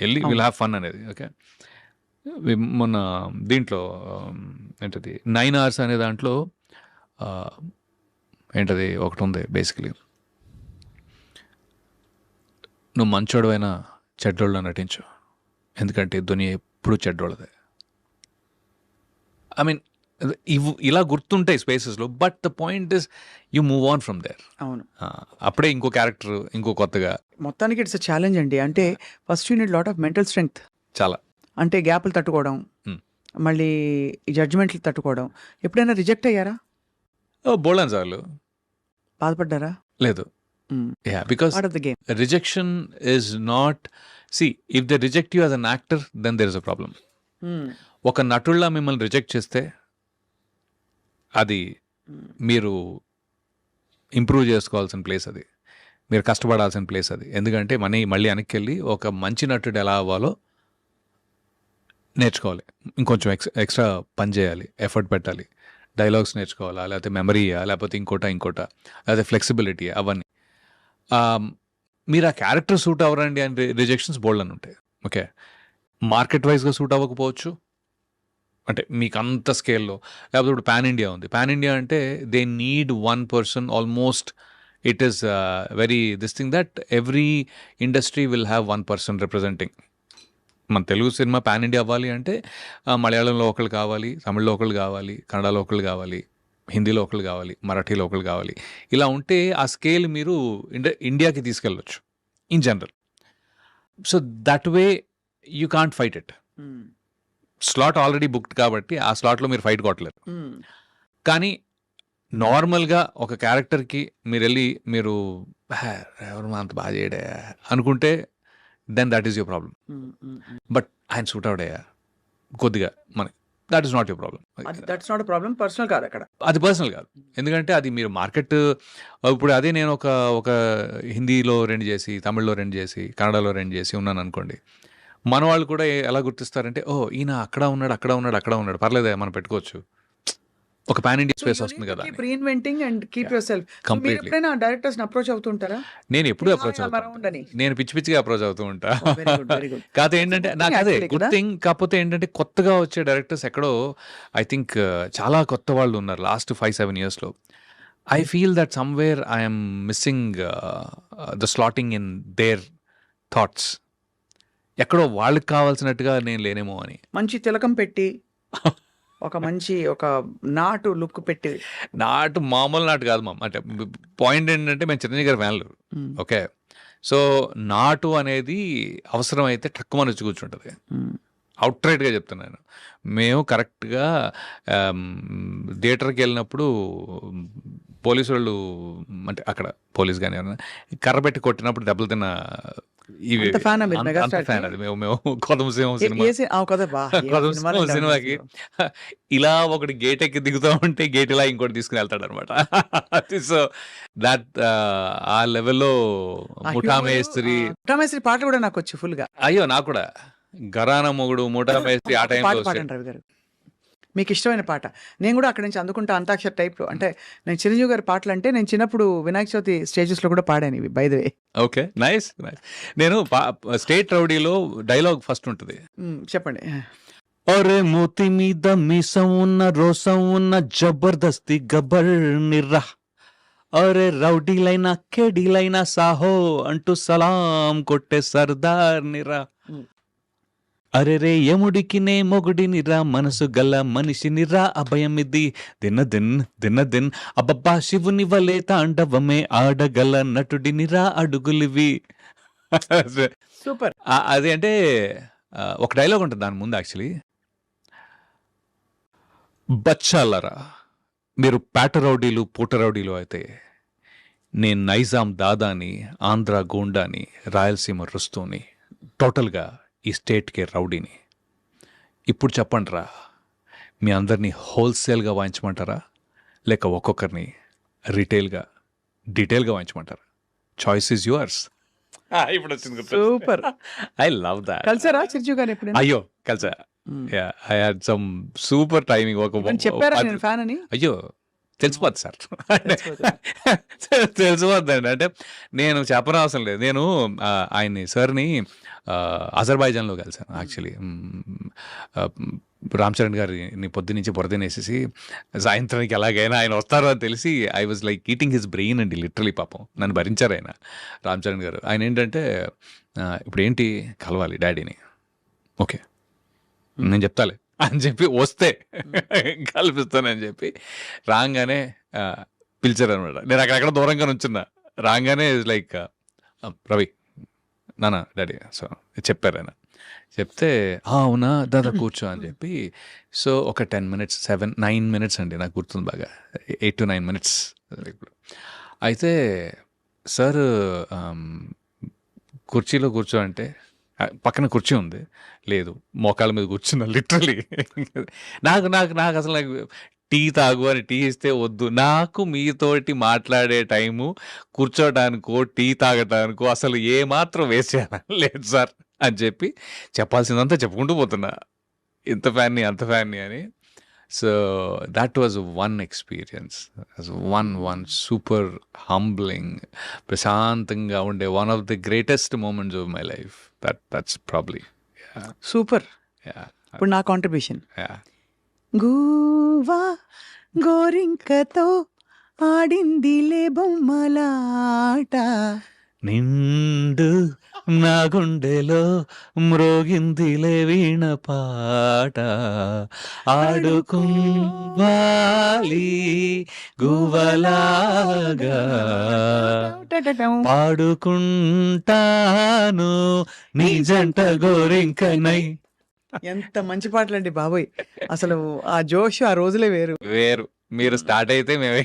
వెళ్ళి విల్ హ్యావ్ ఫన్ అనేది. ఓకే, మొన్న దీంట్లో ఏంటది 9 hours అనే దాంట్లో ఏంటది ఒకటి ఉంది బేసికలీ, నువ్వు మంచోడువైనా చెడ్డోళ్ళ నటించు, ఎందుకంటే దునియా ఎప్పుడు చెడ్డోళ్ళదే. ఐ మీన్ ఇలా గుర్తుంటాయి స్పేసెస్లో, but the point is you move on from there. అవును. అప్పుడే ఇంకో క్యారెక్టర్ ఇంకో కొత్తగా. మొత్తానికి ఇట్స్ ఛాలెంజ్ అండి. అంటే first you need lot of mental strength. చాలా అంటే గ్యాప్లు తట్టుకోవడం, మళ్ళీ జడ్జిమెంట్లు తట్టుకోవడం. ఎప్పుడైనా రిజెక్ట్ అయ్యారా? బోల్డన్ సార్లు. బాధపడ్డారా? లేదు. Yeah, because part of the game. rejection is not, see, if they reject you as an actor, then there is a problem. ఒక నటుల్లా మిమ్మల్ని రిజెక్ట్ చేస్తే అది మీరు ఇంప్రూవ్ చేసుకోవాల్సిన ప్లేస్, అది మీరు కష్టపడాల్సిన ప్లేస్ అది. ఎందుకంటే మళ్ళీ వెనక్కి వెళ్ళి ఒక మంచి నటుడు ఎలా అవ్వాలో నేర్చుకోవాలి, ఇంకొంచెం ఎక్స్ట్రా పని చేయాలి, ఎఫర్ట్ పెట్టాలి, డైలాగ్స్ నేర్చుకోవాలా, లేకపోతే మెమరీయా, లేకపోతే ఇంకోట లేకపోతే ఫ్లెక్సిబిలిటీ, అవన్నీ. మీరు ఆ క్యారెక్టర్ సూట్ అవ్వరండి అని రిజెక్షన్స్ బోల్డ్ అని ఉంటాయి. ఓకే, మార్కెట్ వైజ్గా సూట్ అవ్వకపోవచ్చు, అంటే మీకు అంత స్కేల్లో. లేకపోతే ఇప్పుడు పాన్ ఇండియా ఉంది. పాన్ ఇండియా అంటే they need one person almost. It is very this thing that every industry will have one person representing. మన తెలుగు సినిమా పాన్ ఇండియా అవ్వాలి అంటే మలయాళంలో ఒకళ్ళు కావాలి, తమిళ్లో ఒకళ్ళు కావాలి, కన్నడలో ఒకళ్ళు కావాలి, హిందీలో ఒకళ్ళు కావాలి, మరాఠీలో ఒకళ్ళు కావాలి. ఇలా ఉంటే ఆ స్కేల్ మీరు ఇండియాకి తీసుకెళ్ళవచ్చు in general. So that way you can't fight it. Slot already booked కాబట్టి ఆ స్లాట్లో మీరు ఫైట్ కొట్టలేరు. కానీ నార్మల్గా ఒక క్యారెక్టర్కి మీరు వెళ్ళి మీరు ఎవరు అంత బాగా చేయడే అనుకుంటే then that is your problem. But ఆయన సూట్ అవుడయ్యా కొద్దిగా మనకి, that is not your problem. That's not problem. Personal కాదు అక్కడ, అది పర్సనల్ కాదు. ఎందుకంటే అది మీరు మార్కెట్. ఇప్పుడు అదే నేను ఒక హిందీలో 2 చేసి, తమిళ్లో 2 చేసి, కన్నడలో 2 చేసి ఉన్నాను అనుకోండి, మన వాళ్ళు కూడా ఎలా గుర్తిస్తారంటే, ఓ ఈయన అక్కడ ఉన్నాడు, పర్లేదే మనం పెట్టుకోవచ్చు. ఒక పాన్ ఇండియా స్పేస్ వస్తుంది కదా. Reinventing and keep your self. Completely. ఎప్పుడైనా డైరెక్టర్స్ అప్రోచ్ అవుతుంటారా? నేను ఎప్పుడు అప్రోచ్ అవుతాను, నేను పిచ్చిగా అప్రోచ్ అవుతూ ఉంటా. కాకపోతే ఏంటంటే నాకు అదే గుడ్ థింగ్. కాకపోతే ఏంటంటే కొత్తగా వచ్చే డైరెక్టర్స్ ఎక్కడో ఐ థింక్ చాలా కొత్త వాళ్ళు ఉన్నారు లాస్ట్ 5-7 yearsలో. I feel that somewhere I'm missing the slotting in their thoughts. ఎక్కడో వాళ్ళకి కావాల్సినట్టుగా నేను లేనేమో అని. మంచి తిలకం పెట్టి ఒక మంచి ఒక నాటు లుక్ పెట్టి. నాటు మామూలు నాటు కాదు మామ. అంటే పాయింట్ ఏంటంటే మేము చిరంజీవి గారి ఫ్యాన్లు. మ్మ్. ఓకే. సో నాటు అనేది అవసరమైతే టక్కుమని వచ్చి కూర్చుంటుంది. మ్మ్. అవుట్రైట్గా చెప్తున్నాను. మేము కరెక్ట్గా థియేటర్కి వెళ్ళినప్పుడు పోలీసు వాళ్ళు, అంటే అక్కడ పోలీస్ కానీ ఎవరైనా కర్ర పెట్టి కొట్టినప్పుడు దెబ్బలు తిన్న ఇవి అంత fan ఆ మీరు అంత మెగాస్టార్ ఫ్యాన్ కి? అది. మేము కొదమ సింహం సినిమా కదా బా ఏం కొదమ సినిమాలు సింహం అంటే సినిమాకి అసలు. ఇలా ఒకటి గేట్ ఎక్కి దిగుతూ ఉంటే గేట్ ఇలా ఇంకోటి తీసుకుని వెళ్తాడు అనమాట. సో దట్ ఆ లెవెల్లో ఆ ముఠా humor, మేస్త్రి. ముఠా మేస్త్రి పాటలు కూడా నాకు వచ్చు ఫుల్ గా. అయ్యో నాకు కూడా గరాన మొగుడు ముఠా మేస్త్రి ఆ ఒక టైంలో పాట వచ్చాడు. పాడండి రవి గారు, మీకు ఇష్టమైన పాట. నేను కూడా అక్కడి నుంచి అందుకుంటా అంతాక్షర్ టైప్లో. అంటే నేను చిరంజీవి గారి పాటలు అంటే నేను చిన్నప్పుడు వినాయక చవితి స్టేజెస్లో కూడా పాడాను ఇవి, by the way. Okay, nice nice. నేను స్టేట్ రౌడీలో డైలాగ్ ఫస్ట్ ఉంటుంది. చెప్పండి. ఒరే మూతి మీద మీసం ఉన్న రోసం ఉన్న జబర్దస్తి గబ్బర్ నిర్రా, ఒరే రౌడీలైనా కేడీలైనా సాహో అంటూ సలాం కొట్టే సర్దార్ నిరా, మ్. అరే రే యముడికి నే మొగుడినిరా, మనసు గల మనిషినిరా, అభయం ఇది దిన దిన్ అబ్బబ్బా శివుని వలే తాండవమే ఆడగల నటుడినిరా, అడుగులివి. సూపర్. అది అంటే ఒక డైలాగ్ ఉంటుంది దాని ముందు యాక్చువల్లీ. బచ్చాలరా మీరు పేట రౌడీలు పూట రౌడీలు అయితే, నేను నైజాం దాదాని, ఆంధ్ర గోండాని, రాయలసీమ రుస్తూని, టోటల్గా ఈ స్టేట్కి రౌడీని. ఇప్పుడు చెప్పండి రా, మీ అందరినీ హోల్సేల్గా వాయించమంటారా లేక ఒక్కొక్కరిని రీటైల్గా డీటెయిల్గా వాయించమంటారా? Choice is yours. ఇప్పుడు వచ్చింది. సూపర్. I love that. కలిసారా చిరంజీవి గారిని ఎప్పుడైనా? అయ్యో కలిసా. I had some super timing. చెప్పారా నేను ఫ్యాన్ అని? అయ్యో తెలిసిపోద్ది సార్. తెలిసిపోద్దండి. అంటే నేను చెప్పనవసరం లేదు. నేను ఆయన్ని సార్ని అజర్బైజాన్లో కలిసాను యాక్చువల్లీ. రామ్ చరణ్ గారిని పొద్దునుంచి బురదనేసేసి సాయంత్రానికి ఎలాగైనా ఆయన వస్తారో అని తెలిసి I was like eating his brain అండి, లిటరలీ. పాపం నన్ను భరించారు ఆయన, రామ్ చరణ్ గారు. ఆయన ఏంటంటే ఇప్పుడు ఏంటి కలవాలి డాడీని, ఓకే నేను చెప్తాలే అని చెప్పి వస్తే కల్పిస్తానని చెప్పి రాగానే పిలిచారు అనమాట. నేను అక్కడెక్కడ దూరంగా నుంచున్నా. రాగానే లైక్ రవి నానా డాడీ సో చెప్పారు ఆయన. చెప్తే అవునా దాదా కూర్చో అని చెప్పి. సో ఒక 10 minutes 9 minutes అండి, నాకు గుర్తుంది బాగా, 8 to 9 minutes ఇప్పుడు. అయితే సార్ కుర్చీలో కూర్చో అంటే పక్కన కుర్చీ ఉంది, లేదు మోకాళ్ళ మీద కూర్చున్నా లిటరలీ. నాకు నాకు నాకు అసలు నాకు టీ తాగు అని టీ ఇస్తే వద్దు. నాకు మీతోటి మాట్లాడే టైము కూర్చోటానికో టీ తాగటానికో అసలు ఏమాత్రం వేస్ట్ చేయాలని లేదు సార్ అని చెప్పి చెప్పాల్సిందంతా చెప్పుకుంటూ పోతున్నా, ఇంత ఫ్యాన్ని అంత ఫ్యాన్ని అని. So that was one experience, one super humbling, ప్రశాంతంగా ఉండే one of the greatest moments of my life. That's probably. Super. ఇప్పుడు నా కాంట్రిబ్యూషన్. యా గూవా గోరింకతో ఆడిందిలే బొమ్మలాట, నిండు నా గుండెలో మ్రోగిందిలే వీణ పాట, ఆడుకోవాలి గువ్వలాగా పాడుకుంటాను నీ జంట గోరింకనై. ఎంత మంచి పాటలండి బాబోయ్. అసలు ఆ జోష్ ఆ రోజులే వేరు. వేరు. మీరు స్టార్ట్ అయితే మేమే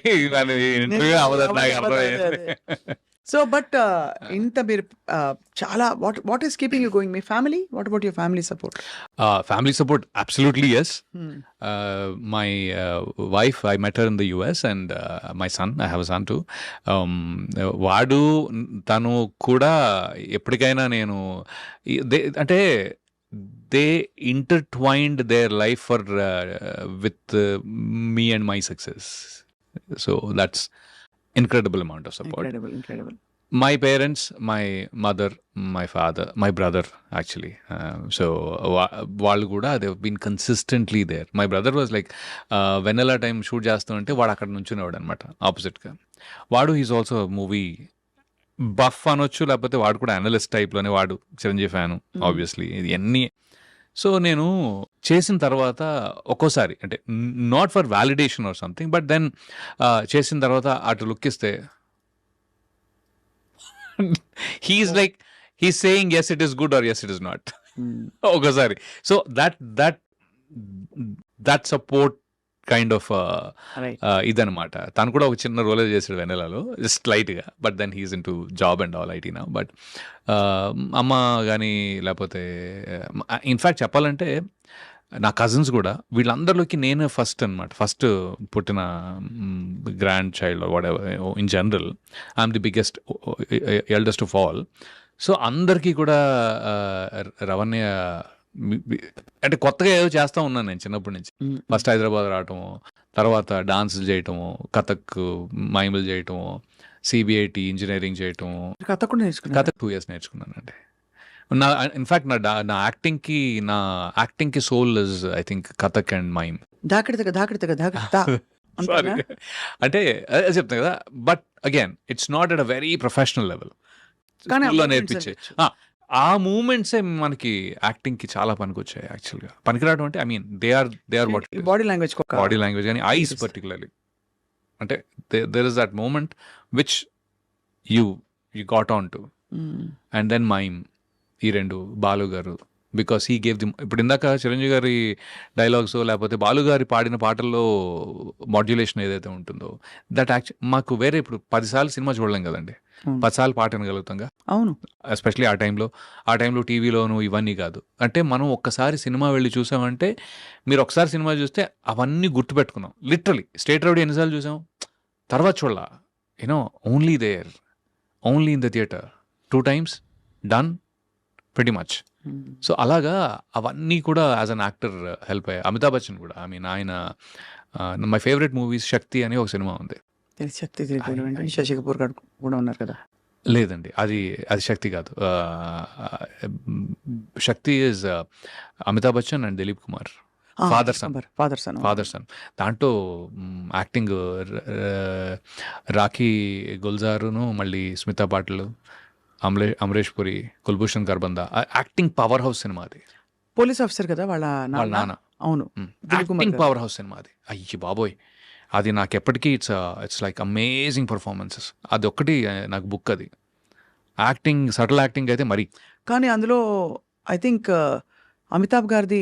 ఇంటర్వ్యూ అవ్వదు నాకు అర్థమైంది. సో బట్ ఇంత మీరు చాలా what is keeping you going? Me family, what about your family support? Family support, absolutely yes. My wife, I met her in the US, and my son, I have a son too. వాడు తను కూడా ఎప్పటికైనా నేను అంటే they intertwined their life with me and my success. So that's incredible amount of support. Incredible. My parents, my mother, my father, my brother actually. So వాళ్ళు కూడా they have been consistently there. My brother was like Vennela time shoot చేస్తుంటే వాడు అక్కడ నుంచునేవాడు అనమాట ఆపోజిట్గా. వాడు is also movie buff అనొచ్చు, లేకపోతే వాడు కూడా అనలిస్ట్ టైప్లోనే. వాడు చిరంజీవి ఫ్యాను ఆబ్వియస్లీ. ఇది అన్నీ సో నేను చేసిన తర్వాత ఒక్కోసారి అంటే not for validation or something, but then చేసిన తర్వాత అటు లుక్ ఇస్తే he's like he saying yes it is good or yes it is not ఒకసారి. So that support kind of right. ఇదనమాట. తను కూడా ఒక చిన్న రోలే చేసాడు వెనెలలో, జస్ట్ లైట్గా, but then he's into job and all IT నా. బట్ అమ్మ కానీ లేకపోతే ఇన్ఫ్యాక్ట్ చెప్పాలంటే నా కజిన్స్ కూడా వీళ్ళందరిలోకి నేనే ఫస్ట్ అనమాట, ఫస్ట్ పుట్టిన grand child what ever in general. I'm the biggest eldest of all. So అందరికీ కూడా రవణ్య అంటే కొత్తగా ఏదో చేస్తూ ఉన్నాను నేను చిన్నప్పటి నుంచి. ఫస్ట్ హైదరాబాద్ రావటము, తర్వాత డాన్సులు చేయటము, కథక్ మైములు చేయటము, సిబిఐటి ఇంజనీరింగ్ చేయటము, కథ కూడా నేర్చుకున్నా. కథక్ 2 years నేర్చుకున్నానండి. ఇన్ఫ్యాక్ట్ నా యాక్టింగ్కి soul is I think Kathak and mime. దాకడితగా సారీ అంటే అదే చెప్తాను కదా. But again it's not at a very professional level. కానీ స్కూల్లో నేర్పించే ఆ మూమెంట్సే మనకి యాక్టింగ్కి చాలా పనికొచ్చాయి యాక్చువల్గా. పనికిరావడం అంటే I mean they are what body language body language కానీ ఐస్ పర్టికులర్లీ. అంటే there is that moment which you got on to. And then mime, ఈ రెండు బాలు గారు, బికాస్ హీ గేవ్ ది. ఇప్పుడు ఇందాక చిరంజీవి గారి డైలాగ్స్ లేకపోతే బాలు గారి పాడిన పాటల్లో మాడ్యులేషన్ ఏదైతే ఉంటుందో దట్ మాకు వేరే ఇప్పుడు 10 సార్లు సినిమా చూడలేం కదండి, 10 సార్లు పాట వినగలుగుతాంగా. అవును. ఎస్పెషలీ ఆ టైంలో టీవీలోను ఇవన్నీ కాదు. అంటే మనం ఒక్కసారి సినిమా వెళ్ళి చూసామంటే, మీరు ఒకసారి సినిమా చూస్తే అవన్నీ గుర్తుపెట్టుకున్నాం. లిటరలీ స్టేట్ రౌడీ ఎన్నిసార్లు చూసాం, తర్వాత చూడాల, you know only there, only in the theatre 2 times done pretty much. So అలాగా అవన్నీ కూడా యాజ్ అన్ యాక్టర్ హెల్ప్ అయ్యాయి. అమితాబ్ బచ్చన్ కూడా, ఐ మీన్ ఆయన మై ఫేవరెట్ మూవీస్ శక్తి అని ఒక సినిమా ఉంది. శక్తి శశి కపూర్ గారు కూడా ఉన్నారు కదా. లేదండి, అది శక్తి కాదు. Shakti is Amitabh Bachchan and Dilip Kumar, father son. దాంట్లో యాక్టింగ్ రాఖీ గుల్జారును, మళ్ళీ Smita Patil, Amrish Puri, Kulbhushan Kharbanda. Acting powerhouse సినిమా అది. పోలీస్ ఆఫీసర్ కదా వాళ్ళ నాన్న. అవును. యాక్టింగ్ పవర్ హౌస్ సినిమా అది. అయ్యి బాబోయ్, అది నాకు ఎప్పటికీ ఇట్స్ లైక్ అమేజింగ్ పర్ఫార్మెన్సెస్. అది ఒక్కటి నాకు బుక్. అది యాక్టింగ్, సటిల్ యాక్టింగ్ అయితే మరి. కానీ అందులో ఐ థింక్ అమితాబ్ గారిది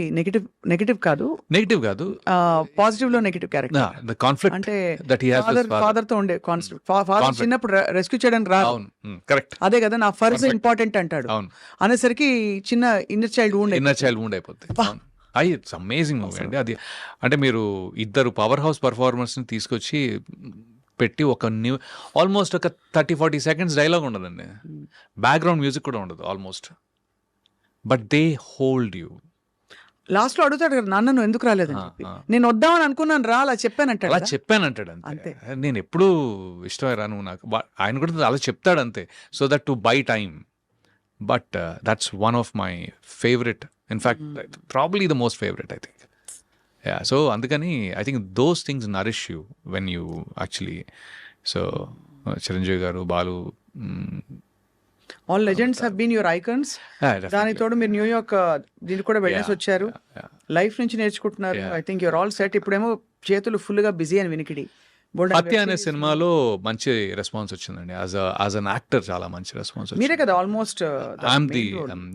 నెగటివ్ కాదు, పాజిటివ్ లో నెగటివ్ క్యారెక్టర్. ద కాన్ఫ్లిక్ట్ అంటే that he has with father తో ఉండే కాన్ఫ్లిక్ట్. ఫాదర్ చిన్నప్పుడు రెస్క్యూ చేయడానికి రాదు. అవును, కరెక్ట్. అదే కదా నా ఫర్జ్ ఇంపార్టెంట్ అంటాడు. అవును, అనేసరికి చిన్న ఇన్నర్ చైల్డ్ వూండ్ అయిపోతుంది. ఇట్స్ అమేజింగ్ మూవీ అండి అది. అంటే మీరు ఇద్దరు పవర్ హౌస్ పర్ఫార్మర్స్ ని తీసుకొచ్చి పెట్టి ఒక ఆల్మోస్ట్ ఒక 30-40 seconds డైలాగ్ ఉండదండి, బ్యాక్గ్రౌండ్ మ్యూజిక్ కూడా ఉండదు almost, but they hold you. Last లో అడుగుతాడు కదా, నాన్న నువ్వు ఎందుకు రాలేదని చెప్పి. నేను వద్దామని అనుకున్నాను రా, అలా చెప్పానంటాడు. అలా చెప్పానంటాడు అంతే. నేను ఎప్పుడు ఇష్టమే రా నువ్వు నాకు, ఆయన కూడా అలా చెప్తాడు అంతే, so that to by time. But that's one of my favourite, in fact probably the most favourite I think. Yeah, so అందుకని I think those things nourish you when you actually. So Chiranjeevi garu, Balu, all legends have been your icons. దానికి తోడు మీరు New York దీనికి కూడా వెళ్ళేసి వచ్చారు, life నుంచి నేర్చుకుంటున్నారు. I think your all set. ఇప్పుడేమో చేతులు ఫుల్ గా బిజీ అని వినికిడి. హత్య అనే సినిమాలో మంచి రెస్పాన్స్ వచ్చిందండి. యాజ్ అన్ యాక్టర్ చాలా మంచి రెస్పాన్స్ వచ్చింది. మీరే కదా almost I'm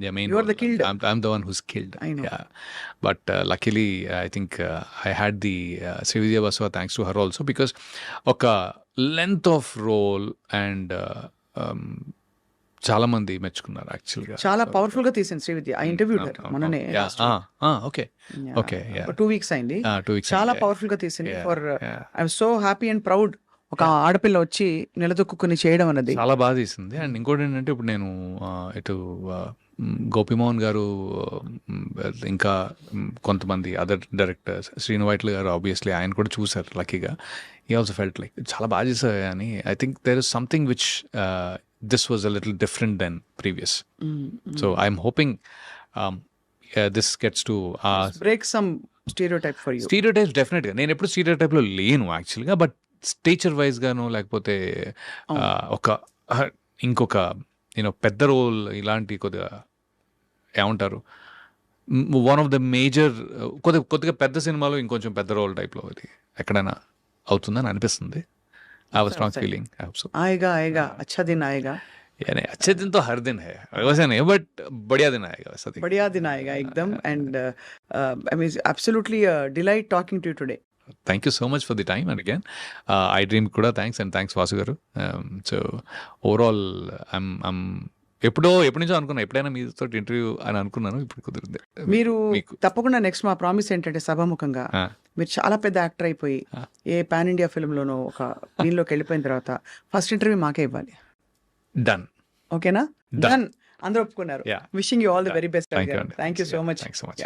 the main You are the killed. I'm the one who's killed. I know. Yeah, but luckily I think I had the Srividya Baswa, thanks to her also, because oka length of role and చాలా మంది మెచ్చుకున్నారు యాక్చువల్గా. చాలా powerful గా తీసింది శ్రీవిద్య. ఐ interview మననే okay 2 weeks అయింది. 2 weeks చాలా పవర్ఫుల్ గా తీసింది. For I'm so happy and proud ఒక ఆడపిల్ల వచ్చి నిలదొక్కుని చేయడం అన్నది చాలా బాగా తీసింది. అండ్ ఇంకోటి ఏంటంటే, ఇప్పుడు నేను ఇటు గోపిమోహన్ గారు, ఇంకా కొంతమంది అదర్ డైరెక్టర్స్, శ్రీను వైట్ల గారు ఆబ్వియస్లీ ఆయన కూడా చూసారు లక్కీగా. ఈ ఆల్సో ఫెల్ట్ లైక్ చాలా బాగా చేశారు. అని I think there is something which this was a little different than previous. So I'm hoping this gets to break some stereotype for you. Stereotypes definitely. నేను ఎప్పుడు స్టీరియోటైప్ లో లేను యాక్చువల్గా, బట్ స్టేచర్ వైజ్ గాను లేకపోతే ఒక ఇంకొక పెద్ద రోల్ ఇలాంటి కొద్దిగా ఏమంటారు వన్ ఆఫ్ ద మేజర్ కొద్దిగా పెద్ద సినిమాలో ఇంకొంచెం పెద్ద రోల్ టైప్లో ఇది ఎక్కడైనా అవుతుందని అనిపిస్తుంది. I have strong feeling. I hope so. आएगा आएगा अच्छा दिन आएगा, यानी अच्छे दिन तो हर दिन है, वैसे नहीं, बट बढ़िया दिन आएगा वैसा दिन. बढ़िया दिन आएगा एकदम. And I mean absolutely a delight talking to you today. Thank you so much for the time and again. I Dream kuda thanks and thanks Vasu garu. So overall I'm ఎప్పటి నుంచో అనుకున్నా ఎప్పుడైనా మీతో ఇంటర్వ్యూ అని అనుకున్నాను, ఇప్పుడు కుదిరింది. మీరు మీకు తప్పకుండా నెక్స్ట్ మా ప్రామిస్ ఏంటంటే సభాముఖంగా మీరు చాలా పెద్ద యాక్టర్ అయిపోయి ఏ పాన్ ఇండియా ఫిల్మ్లోనో ఒక దీనిలోకి వెళ్ళిపోయిన తర్వాత ఫస్ట్ ఇంటర్వ్యూ మాకే ఇవ్వాలి. డన్. ఓకేనా? Done. డన్. అందరూ ఒప్పుకున్నారు. Yeah. Wishing you all the very best. Thank you. Thank you so much. Thanks so much.